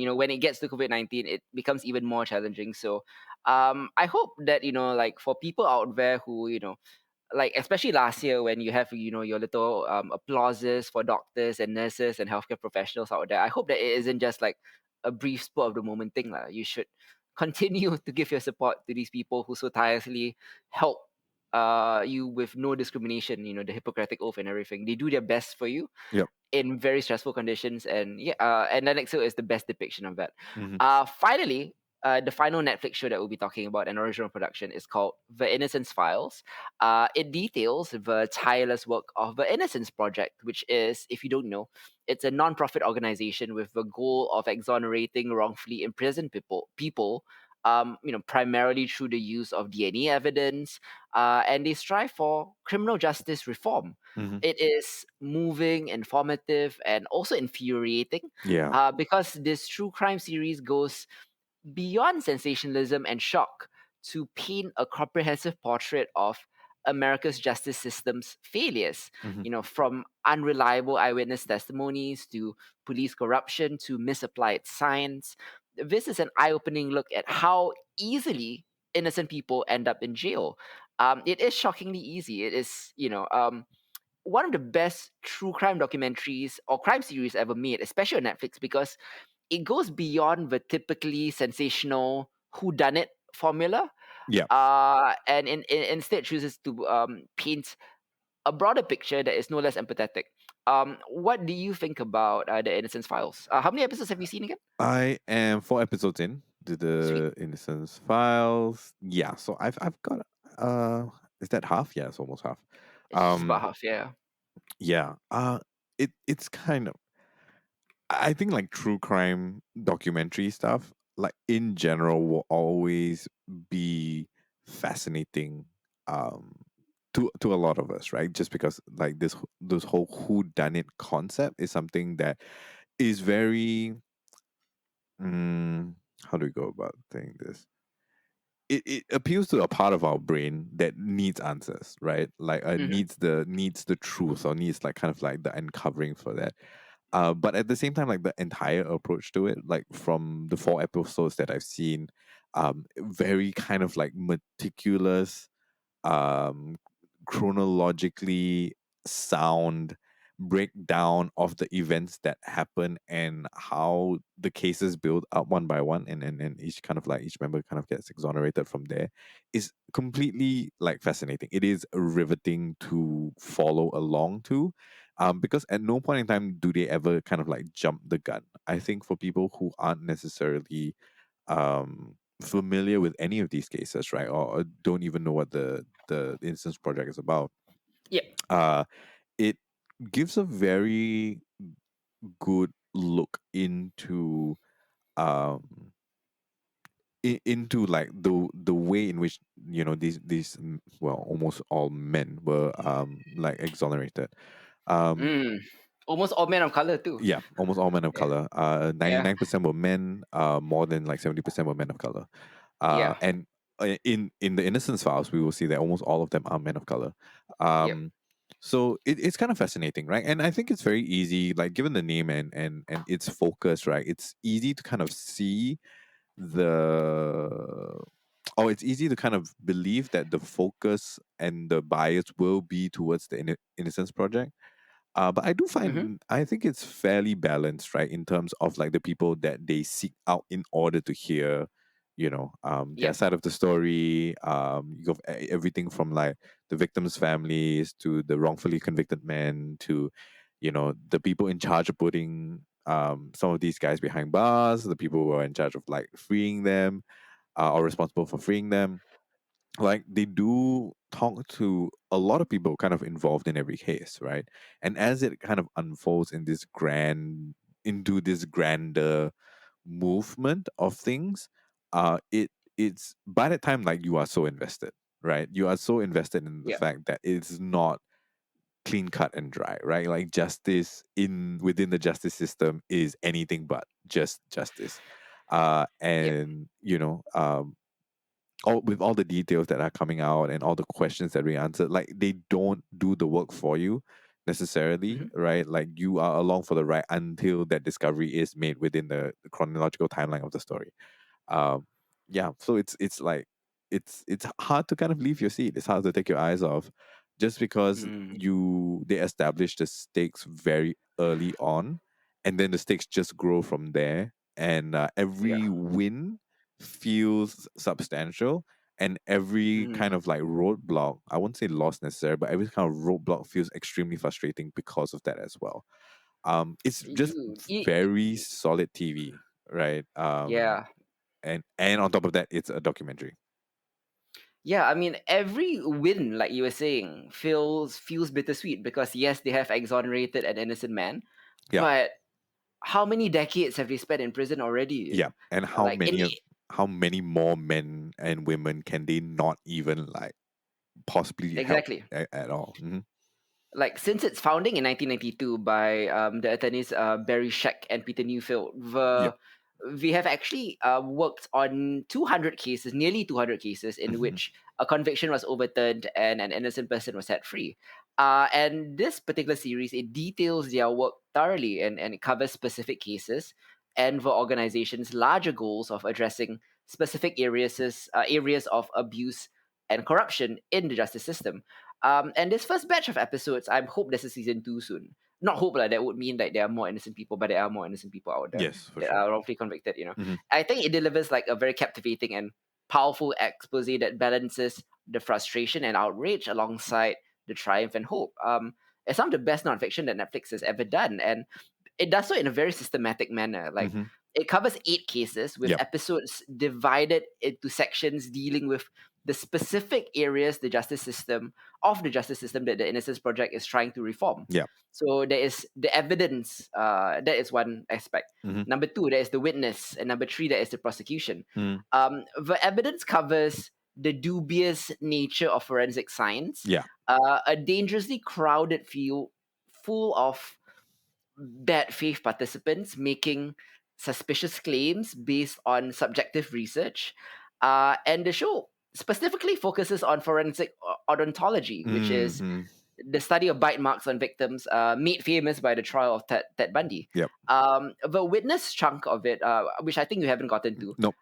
And, when it gets to COVID-19, it becomes even more challenging. So, I hope that, like, for people out there who, like, especially last year, when you have, your little applauses for doctors and nurses and healthcare professionals out there, I hope that it isn't just like a brief spur of the moment thing, lah. You should continue to give your support to these people who so tirelessly help you with no discrimination, the Hippocratic Oath and everything. They do their best for you Yep. in very stressful conditions, and yeah, and Netflix is the best depiction of that. Mm-hmm. Finally, the final Netflix show that we'll be talking about, an original production, is called The Innocence Files. It details the tireless work of the Innocence Project, which is, if you don't know, it's a non-profit organization with the goal of exonerating wrongfully imprisoned people. Primarily through the use of DNA evidence, and they strive for criminal justice reform. Mm-hmm. It is moving, informative, and also infuriating, Yeah. because this true crime series goes beyond sensationalism and shock to paint a comprehensive portrait of America's justice system's failures, Mm-hmm. from unreliable eyewitness testimonies to police corruption to misapplied science. This is an eye opening look at how easily innocent people end up in jail. It is shockingly easy. It is, one of the best true crime documentaries or crime series ever made, especially on Netflix, because it goes beyond the typically sensational whodunit formula, Yeah. and instead chooses to paint a broader picture that is no less empathetic. What do you think about the Innocence Files? How many episodes have you seen again? I am four episodes in to Sweet. the Innocence Files. Yeah, so I've got is that half? Yeah, it's almost half. It's just about Um half, yeah. yeah. It's kind of, I think like true crime documentary stuff, like in general, will always be fascinating um to a lot of us, right? Just because like this whole who done it concept is something that is very mm, how do we go about saying this? It appeals to a part of our brain that needs answers, right? Like Hmm. needs the truth, or needs like kind of like the uncovering for that. But at the same time, like the entire approach to it, like from the four episodes that I've seen, very kind of like meticulous, um, chronologically sound, breakdown of the events that happen and how the cases build up one by one, and each kind of like each member kind of gets exonerated from there, is completely like fascinating. It is riveting to follow along to, because at no point in time do they ever kind of like jump the gun. I think for people who aren't necessarily familiar with any of these cases, right, or don't even know what the Innocence Project is about, Yep. uh, it gives a very good look into um into like the way in which, well, almost all men were like exonerated. um Mm. Almost all men of color too. yeah, almost all men of Yeah. color. Yeah. 99% were men. More than like 70% were men of color. Yeah. And in the Innocence Files, we will see that almost all of them are men of color. Yep. Um, so it's kind of fascinating, right? And I think it's very easy, like given the name and its focus, right? It's easy to kind of see the it's easy to kind of believe that the focus and the bias will be towards the Innocence Project. But I do Mm-hmm. find, I think it's fairly balanced, right, in terms of like the people that they seek out in order to hear, their Yep. side of the story. You have everything from like the victims' families to the wrongfully convicted men to, the people in charge of putting some of these guys behind bars, the people who are in charge of like freeing them, or responsible for freeing them. Like they do talk to a lot of people kind of involved in every case, right? And as it kind of unfolds in this into this grander movement of things, it's by the time like you are so invested, right? You are so invested in the Yep. fact that it's not clean cut and dry, right? Like justice in within the justice system is anything but just justice. Yep. And all with all the details that are coming out and all the questions that we answered, like they don't do the work for you necessarily, Mm-hmm. right? Like you are along for the ride until that discovery is made within the chronological timeline of the story. um yeah, so it's like it's hard to kind of leave your seat. It's hard to take your eyes off, just because Mm. they establish the stakes very early on, and then the stakes just grow from there, and Yeah. every win feels substantial, and every Mm. kind of like roadblock, I won't say loss necessarily, but every kind of roadblock feels extremely frustrating because of that as well. It's just You. very solid TV, right? Yeah. And on top of that, it's a documentary. Yeah, I mean, every win, like you were saying, feels bittersweet because yes, they have exonerated an innocent man, Yeah, but how many decades have they spent in prison already? yeah. And Like in how many more men and women can they not even like possibly help exactly. at all? Like since its founding in 1992 by the attorneys Barry Scheck and Peter Neufeld, Yep. we have actually worked on 200 cases, nearly 200 cases, in Hmm. which a conviction was overturned and an innocent person was set free. And this particular series, it details their work thoroughly, and it covers specific cases and for organizations' larger goals of addressing specific areas of abuse and corruption in the justice system. And this first batch of episodes, I hope there's a season two soon. Not hope like that would mean that there are more innocent people, but there are more innocent people out there Yes, for that sure. are wrongfully convicted. Hmm. I think it delivers like a very captivating and powerful expose that balances the frustration and outrage alongside the triumph and hope. It's some of the best nonfiction that Netflix has ever done, and it does so in a very systematic manner. Like Hmm. it covers 8 cases with Yep. episodes divided into sections dealing with the specific areas the justice system that the Innocence Project is trying to reform. Yep. So there is the evidence. That is one aspect. Hmm. Number two, there is the witness, and number three, there is the prosecution. Hmm. The evidence covers the dubious nature of forensic science, Yeah. a dangerously crowded field full of bad faith participants making suspicious claims based on subjective research. And the show specifically focuses on forensic odontology, which is Hmm. the study of bite marks on victims, made famous by the trial of Ted Bundy. Yep. The witness chunk of it, which I think you haven't gotten to, Nope.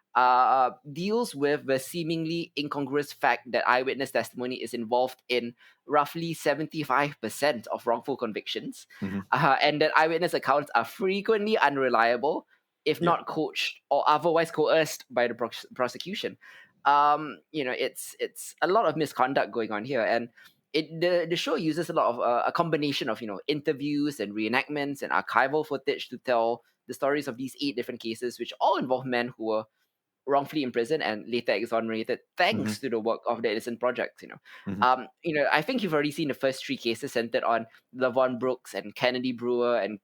deals with the seemingly incongruous fact that eyewitness testimony is involved in roughly 75% of wrongful convictions, Mm-hmm. and that eyewitness accounts are frequently unreliable, if Yep. not coached or otherwise coerced by the prosecution. It's a lot of misconduct going on here, and the show uses a lot of a combination of interviews and reenactments and archival footage to tell the stories of these 8 different cases, which all involve men who were wrongfully imprisoned and later exonerated Mm-hmm. thanks to the work of the Innocent Project. Mm-hmm. I think you've already seen the first 3 cases centered on Lavon Brooks and Kennedy Brewer and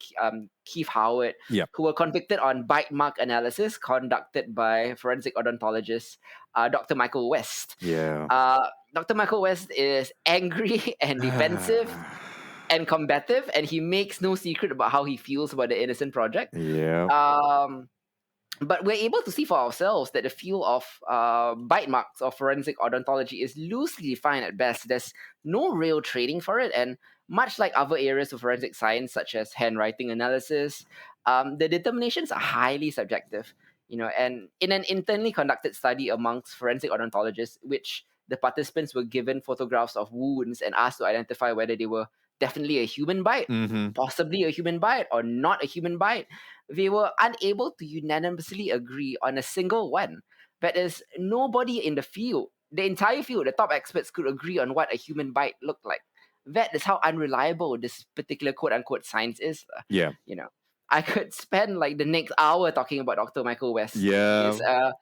Keith Howard, Yep. who were convicted on bite mark analysis conducted by forensic odontologist Dr. Michael West. Yeah. Dr. Michael West is angry and defensive and combative, and he makes no secret about how he feels about the Innocent Project. Yeah. But we're able to see for ourselves that the field of bite marks of forensic odontology is loosely defined at best. There's no real training for it, and much like other areas of forensic science, such as handwriting analysis, the determinations are highly subjective. And in an internally conducted study amongst forensic odontologists, which the participants were given photographs of wounds and asked to identify whether they were definitely a human bite, Mm-hmm. possibly a human bite, or not a human bite, they were unable to unanimously agree on a single one. That is, nobody in the field, the entire field, the top experts could agree on what a human bite looked like. That is how unreliable this particular quote unquote science is. Yeah. You know, I could spend like the next hour talking about Dr. Michael West. Yeah.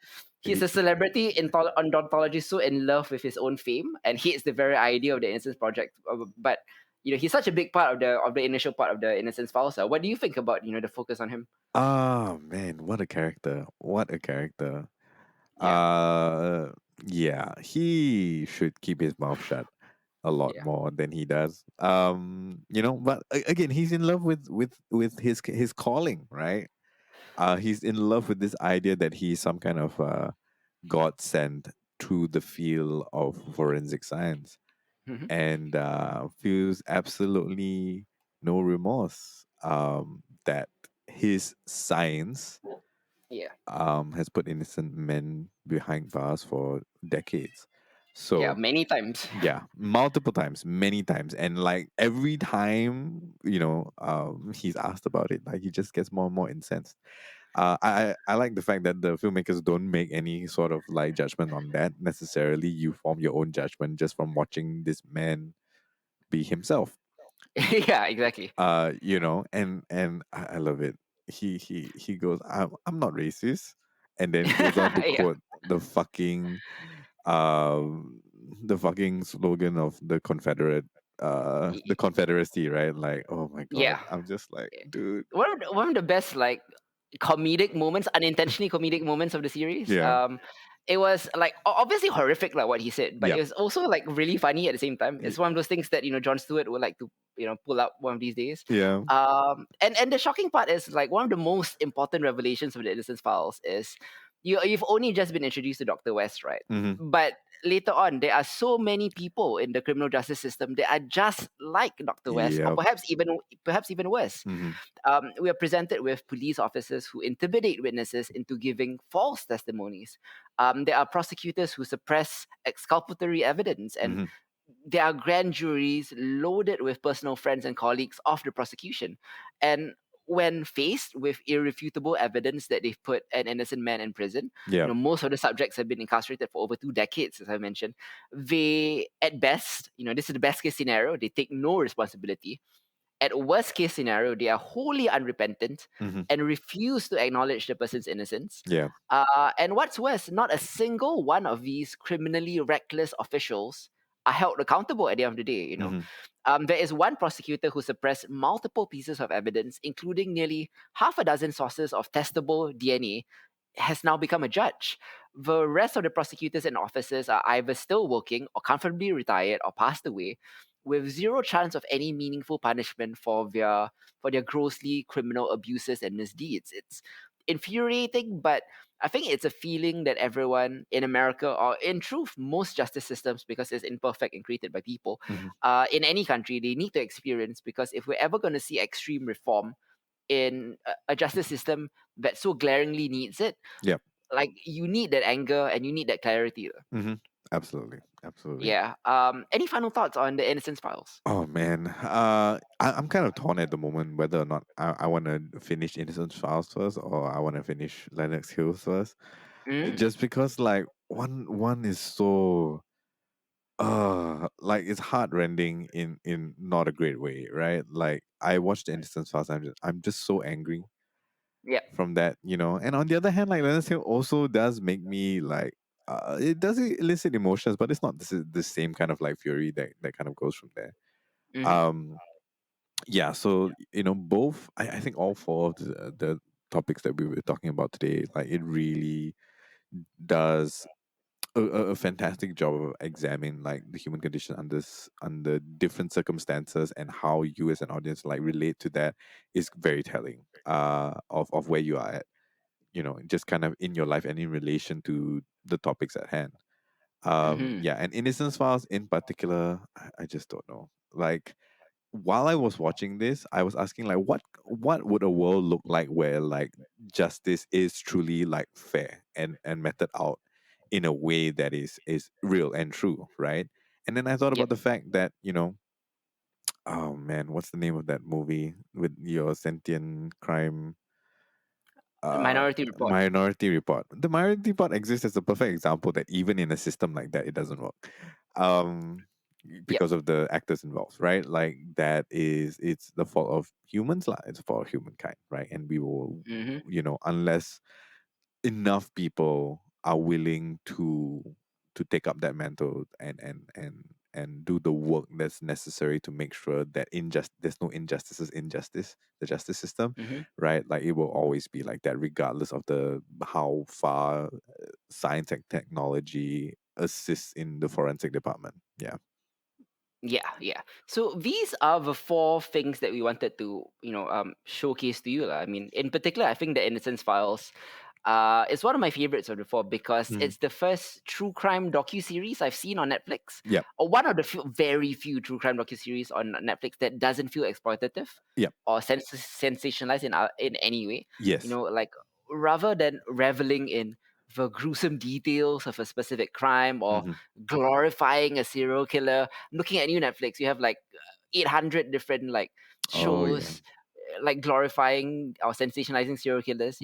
He's a celebrity in odontology, so in love with his own fame and hates the very idea of the Innocence Project. But he's such a big part of the initial part of the Innocence Files. What do you think about the focus on him? Oh man, what a character. What a character. Yeah, Uh yeah, he should keep his mouth shut a lot yeah, more than he does. But again, he's in love with his calling, right? He's in love with this idea that he's some kind of God sent to the field of forensic science, hmm, and feels absolutely no remorse that his science yeah, has put innocent men behind bars for decades. yeah. So Many times. yeah, multiple times, many times, and like every time he's asked about it, like he just gets more and more incensed. I like the fact that the filmmakers don't make any sort of like judgment on that necessarily. You form your own judgment just from watching this man be himself. Yeah, exactly. And I love it. He goes, I'm not racist, and then goes on to Yeah, quote um the fucking slogan of the Confederacy, right? Like, oh my god, yeah. I'm just like, dude. One of the best like comedic moments, unintentionally comedic moments of the series. Yeah. It was like obviously horrific, like what he said, but it Yep. was also like really funny at the same time. y- It's one of those things that Jon Stewart would like to pull up one of these days. Yeah. And the shocking part is like one of the most important revelations of the Innocence Files is you've only just been introduced to Dr. West, right? Mm-hmm. But later on, there are so many people in the criminal justice system that are just like Dr. West, or Yep. perhaps even worse. Mm-hmm. We are presented with police officers who intimidate witnesses into giving false testimonies. There are prosecutors who suppress exculpatory evidence, and Mm-hmm. there are grand juries loaded with personal friends and colleagues of the prosecution. And when faced with irrefutable evidence that they've put an innocent man in prison, Yep. most of the subjects have been incarcerated for over 2 decades, as I mentioned. They, at best, this is the best case scenario, they take no responsibility. At worst case scenario, they are wholly unrepentant Mm-hmm. and refuse to acknowledge the person's innocence. Yeah. And what's worse, not a single one of these criminally reckless officials are held accountable at the end of the day. Mm-hmm. There is one prosecutor who suppressed multiple pieces of evidence, including nearly half a dozen sources of testable DNA, has now become a judge. The rest of the prosecutors and officers are either still working or comfortably retired or passed away, with zero chance of any meaningful punishment for their grossly criminal abuses and misdeeds. It's infuriating, but I think it's a feeling that everyone in America, or in truth, most justice systems, because it's imperfect and created by people, Hmm. in any country, they need to experience. Because if we're ever going to see extreme reform in a justice system that so glaringly needs it, Yep. like you need that anger and you need that clarity. Hmm. Absolutely. Absolutely. Yeah. Any final thoughts on the Innocence Files? Oh man, I'm kind of torn at the moment whether or not I want to finish Innocence Files first or I want to finish Lenox Hill first. Mm, Just because like one is so like it's heartrending in not a great way, right? Like I watched the Innocence Files, I'm just so angry yeah. from that, And on the other hand, like Lenox Hill also does make me like it does elicit emotions, but it's not the same kind of like fury that kind of goes from there. Mm-hmm. Um yeah, so both I think all four of the topics that we were talking about today, like it really does a fantastic job of examining like the human condition under different circumstances, and how you as an audience like relate to that is very telling of where you are at, just kind of in your life and in relation to the topics at hand. Mm-hmm. Yeah, and Innocence Files in particular, I just don't know. Like while I was watching this, I was asking like what would a world look like where like justice is truly like fair and meted out in a way that is real and true, right? And then I thought Yep. about the fact that, oh man, what's the name of that movie with your sentient crime uh Minority Report. Minority Report. The Minority Report exists as a perfect example that even in a system like that, it doesn't work. Um, Yep. because of the actors involved, right? Like it's the fault of humans, lah. It's the fault of humankind, right? And we will, Mm-hmm. unless enough people are willing to take up that mantle and do the work that's necessary to make sure that there's no injustices in the justice system, Mm-hmm. right? Like it will always be like that regardless of the how far science and technology assists in the forensic department. Yeah. Yeah, yeah. So these are the four things that we wanted to, showcase to you, lah. I mean, in particular, I think the Innocence Files, is one of my favorites of the four because Mm. it's the first true crime docu series I've seen on Netflix, Yep. or one of the very few true crime docu series on Netflix that doesn't feel exploitative Yep. or sensationalized in any way. Yes. Like rather than reveling in the gruesome details of a specific crime or Hmm. glorifying a serial killer. Looking at you, Netflix, you have like 800 different like Oh yeah. shows like glorifying or sensationalizing serial killers.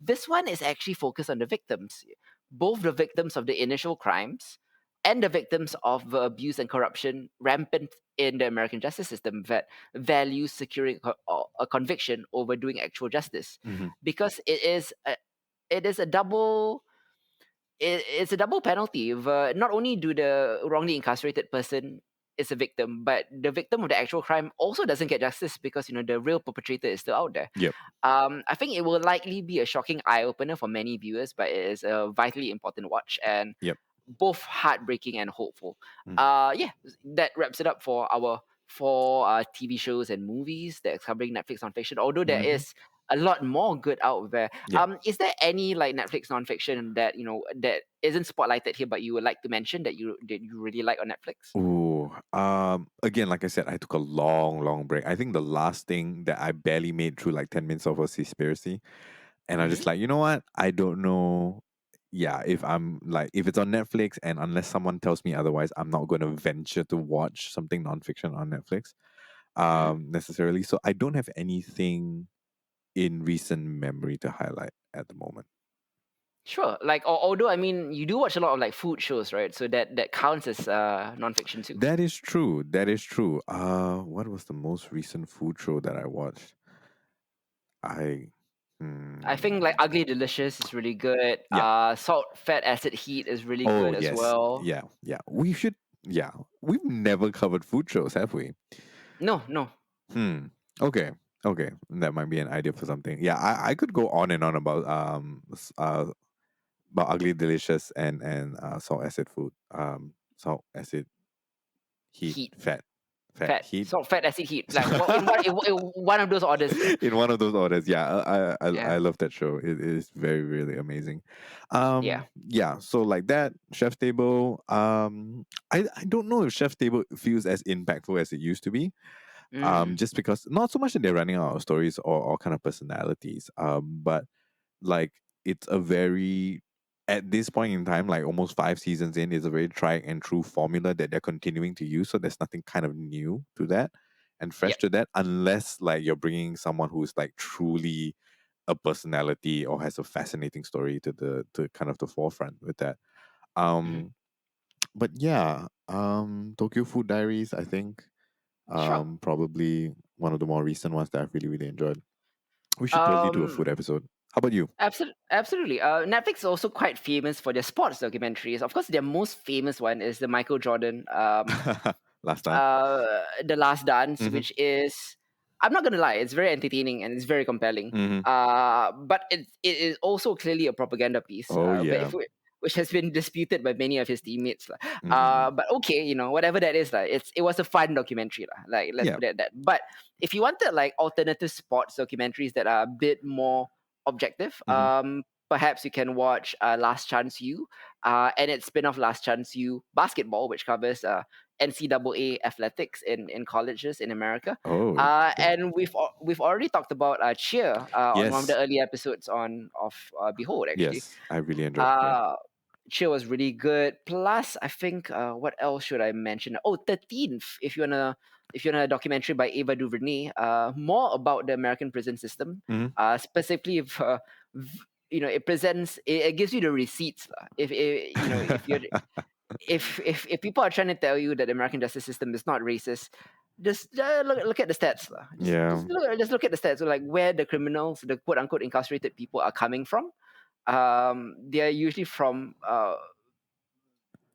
This one is actually focused on the victims, both the victims of the initial crimes and the victims of the abuse and corruption rampant in the American justice system that values securing a conviction over doing actual justice, Hmm. because it is a double it's a double penalty. If, not only do the wrongly incarcerated person is a victim, but the victim of the actual crime also doesn't get justice because the real perpetrator is still out there. Yep. I think it will likely be a shocking eye opener for many viewers, but it is a vitally important watch and Yep. both heartbreaking and hopeful. Mm. Yeah, that wraps it up for our four TV shows and movies that's covering Netflix nonfiction. Although there Hmm. is a lot more good out there. Yeah. Is there any like Netflix nonfiction that that isn't spotlighted here, but you would like to mention that you really like on Netflix? Ooh, again, like I said, I took a long, long break. I think the last thing that I barely made through like 10 minutes of was Seaspiracy. And I just Mm-hmm. like, you know what? I don't know. Yeah, if it's on Netflix and unless someone tells me otherwise, I'm not going to venture to watch something nonfiction on Netflix Mm-hmm. necessarily. So I don't have anything in recent memory to highlight at the moment. Sure. Like, although I mean, you do watch a lot of like food shows, right? So that counts as nonfiction too. That is true. That is true. What was the most recent food show that I watched? I, I think like hmm, Ugly Delicious is really good. yeah. Salt, Fat, Acid, Heat is really Oh good as yes, well. yeah, yeah. We should. Yeah, we've never covered food shows, have we? No, no. Hmm. Okay. Okay. That might be an idea for something. Yeah, I could go on and on about ugly delicious and salt acid food. Salt acid heat Heat. Fat Fat, heat. salt, fat, acid, heat. Like what in one of those orders. In one of those orders, yeah. I Yeah, love that show. It is very really amazing. yeah. Yeah. So like that, Chef's Table. I don't know if Chef's Table feels as impactful as it used to be. Mm, Just because not so much that they're running out of stories or kind of personalities. But like it's a very at this point in time, like almost 5 seasons in, it's a very tried and true formula that they're continuing to use. So there's nothing kind of new to that and fresh yep. to that, unless like you're bringing someone who's like truly a personality or has a fascinating story to kind of the forefront with that. Hmm. Um, but yeah, Tokyo Food Diaries, I think, Sure. probably one of the more recent ones that I've really really enjoyed. We should totally do a Um, food episode. How about you? Absolutely. Netflix is also quite famous for their sports documentaries. Of course, their most famous one is the Michael Jordan, Last dance. The Last Dance, Hmm. which is, I'm not gonna lie, it's very entertaining and it's very compelling. Hmm. But it is also clearly a propaganda piece, Oh yeah. which has been disputed by many of his teammates lah. Hmm. But okay, whatever that is, like it was a fun documentary lah. Like let's Yeah. put it at that. But if you wanted like alternative sports documentaries that are a bit more objective, Hmm. perhaps you can watch Last Chance U, and its spin-off Last Chance U Basketball, which covers NCAA athletics in colleges in America. Oh yeah. And we've already talked about Cheer on one of the Yes. early episodes of Behold, actually. Yes. I really enjoyed. Yeah. Uh, Cheer was really good. Plus, I think what else should I mention? Oh, 13th. If you wanna a documentary by Ava DuVernay, more about the American prison system, Hmm. specifically if it gives you the receipts lah. If people are trying to tell you that the American justice system is not racist, just look at the stats lah. Just Yeah. just look, just look at the stats, so like where the criminals, the quote unquote incarcerated people are coming from. They're usually from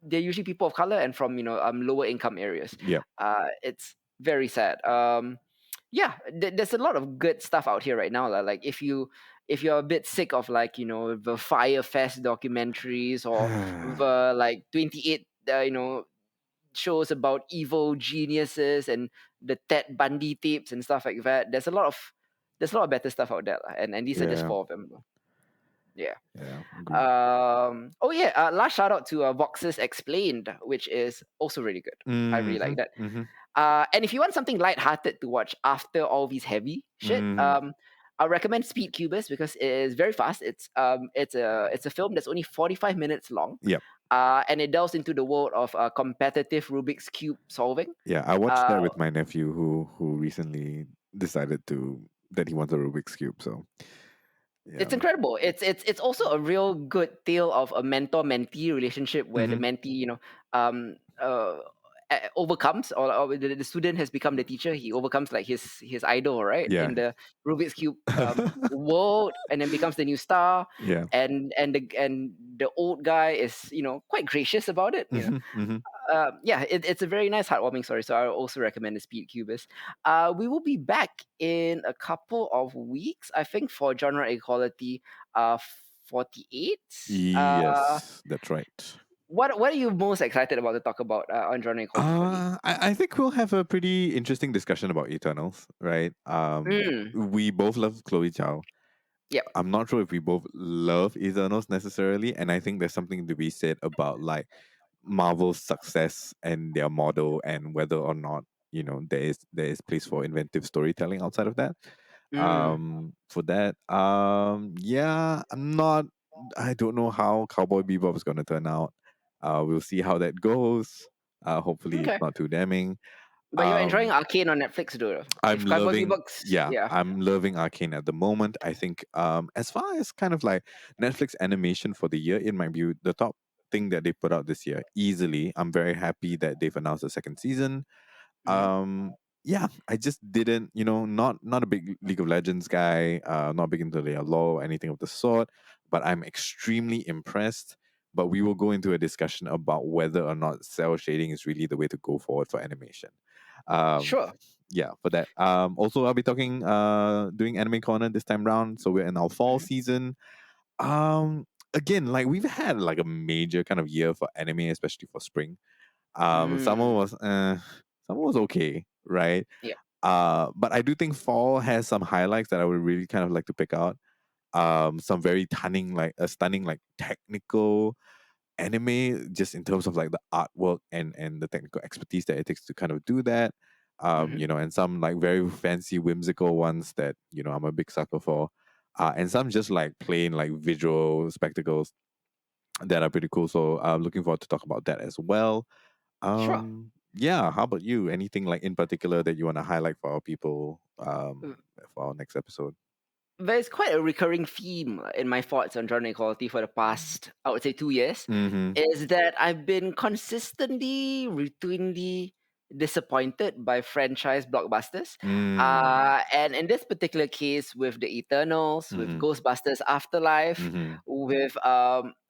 they're usually people of color and from lower income areas. Yeah. It's very sad. Yeah, there's a lot of good stuff out here right now lah. Like if you're a bit sick of like the Fire Fest documentaries or the like 28 shows about evil geniuses and the Ted Bundy tapes and stuff like that, there's a lot of better stuff out there lah. And these are just Yeah. four of them. Yeah. Yeah. Agreed. Oh yeah. Last shout out to Vox's Explained, which is also really good. I really Hmm. like that. Hmm. And if you want something light-hearted to watch after all these heavy shit, Hmm. I recommend Speed Cubist because it is very fast. It's a film that's only 45 minutes long. Yeah. And it delves into the world of competitive Rubik's Cube solving. Yeah. I watched that Uh, with my nephew who recently decided that he wants a Rubik's cube. So yeah. it's incredible. It's also a real good tale of a mentor-mentee relationship where the Hmm. mentee, um, uh, overcomes, or the student has become the teacher. He overcomes like his idol, right, Yeah. in the Rubik's Cube world, and then becomes the new star. Yeah. And the old guy is quite gracious about it. Hmm. Hmm. Yeah, it's a very nice, heartwarming story. So I also recommend the Speed Cubist. We will be back in a couple of weeks, I think, for Genre Equality 48. Yes, that's right. What are you most excited about to talk about on Genre Equality 48? I think we'll have a pretty interesting discussion about Eternals, right? Mm, We both love Chloe Zhao. yeah, I'm not sure if we both love Eternals necessarily, and I think there's something to be said about like Marvel's success and their model, and whether or not there is place for inventive storytelling outside of that. mm, For that, yeah, I don't know how Cowboy Bebop is going to turn out. We'll see how that goes. Hopefully, it's okay. not too damning. But you're enjoying Um, Arcane on Netflix, though. I'm If Cowboy loving, Bebop's, yeah, yeah. I'm loving Arcane at the moment. I think, as far as kind of like Netflix animation for the year, it might be the top thing that they put out this year easily. I'm very happy that they've announced a second season. Hmm. Yeah, I just didn't, not a big League of Legends guy, not big into their lore or anything of the sort, but I'm extremely impressed. But we will go into a discussion about whether or not cell shading is really the way to go forward for animation. Um, Sure. yeah, for that. Also, I'll be doing Anime Corner this time round. So we're in our fall Hmm. season. Again, like we've had like a major kind of year for anime, especially for spring. Mm, Summer was okay. right? Yeah. But I do think fall has some highlights that I would really kind of like to pick out. Some very stunning like technical anime, just in terms of like the artwork and the technical expertise that it takes to kind of do that. Hmm. And some like very fancy whimsical ones that I'm a big sucker for. And some just like plain like visual spectacles that are pretty cool. So I'm looking forward to talk about that as well. Sure. Yeah, how about you? Anything like in particular that you want to highlight for our people for our next episode? There's quite a recurring theme in my thoughts on gender equality for the past, I would say, 2 years, Mm-hmm. is that I've been consistently, routinely disappointed by franchise blockbusters. Mm. And in this particular case, with the Eternals, with Mm-hmm. Ghostbusters Afterlife, Mm-hmm. with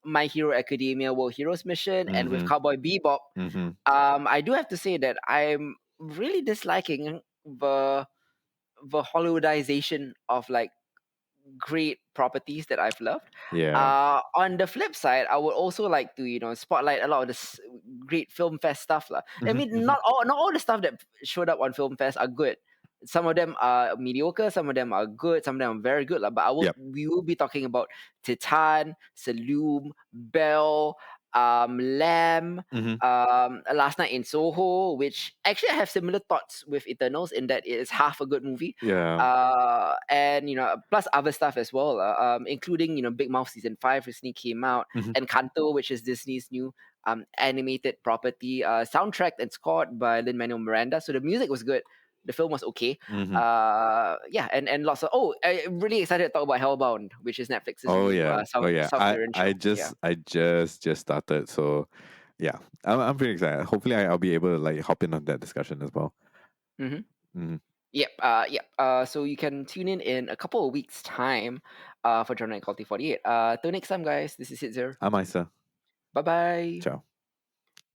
My Hero Academia World Heroes Mission, and with Mm-hmm. Cowboy Bebop, Mm-hmm. I do have to say that I'm really disliking the Hollywoodization of like great properties that I've loved. Yeah. On the flip side, I would also like to spotlight a lot of this great film fest stuff lah. I Mm-hmm. mean, Mm-hmm. not all the stuff that showed up on film fest are good. Some of them are mediocre, some of them are good, some of them are very good lah. But Yep. we will be talking about Titan, Saloom, Bell, Lamb, Mm-hmm. Last Night in Soho, which actually I have similar thoughts with Eternals in that it is half a good movie, Yeah. and plus other stuff as well, including Big Mouth season 5 recently came out, Mm-hmm. and Kanto, which is Disney's new animated property, soundtracked and scored by Lin Manuel Miranda. So the music was good, the film was okay. Mm-hmm. Yeah, and lots of I'm really excited to talk about Hellbound, which is Netflix's Oh new yeah. Oh yeah. South Korean I show. Yeah. just I just started. So yeah. I'm pretty excited. Hopefully I'll be able to like hop in on that discussion as well. Mm-hmm. Mm-hmm. Yep. Yep. So you can tune in a couple of weeks' time for Journal Equality 48. Till next time, guys. This is Hitzer. I'm Isa. Bye bye. Ciao.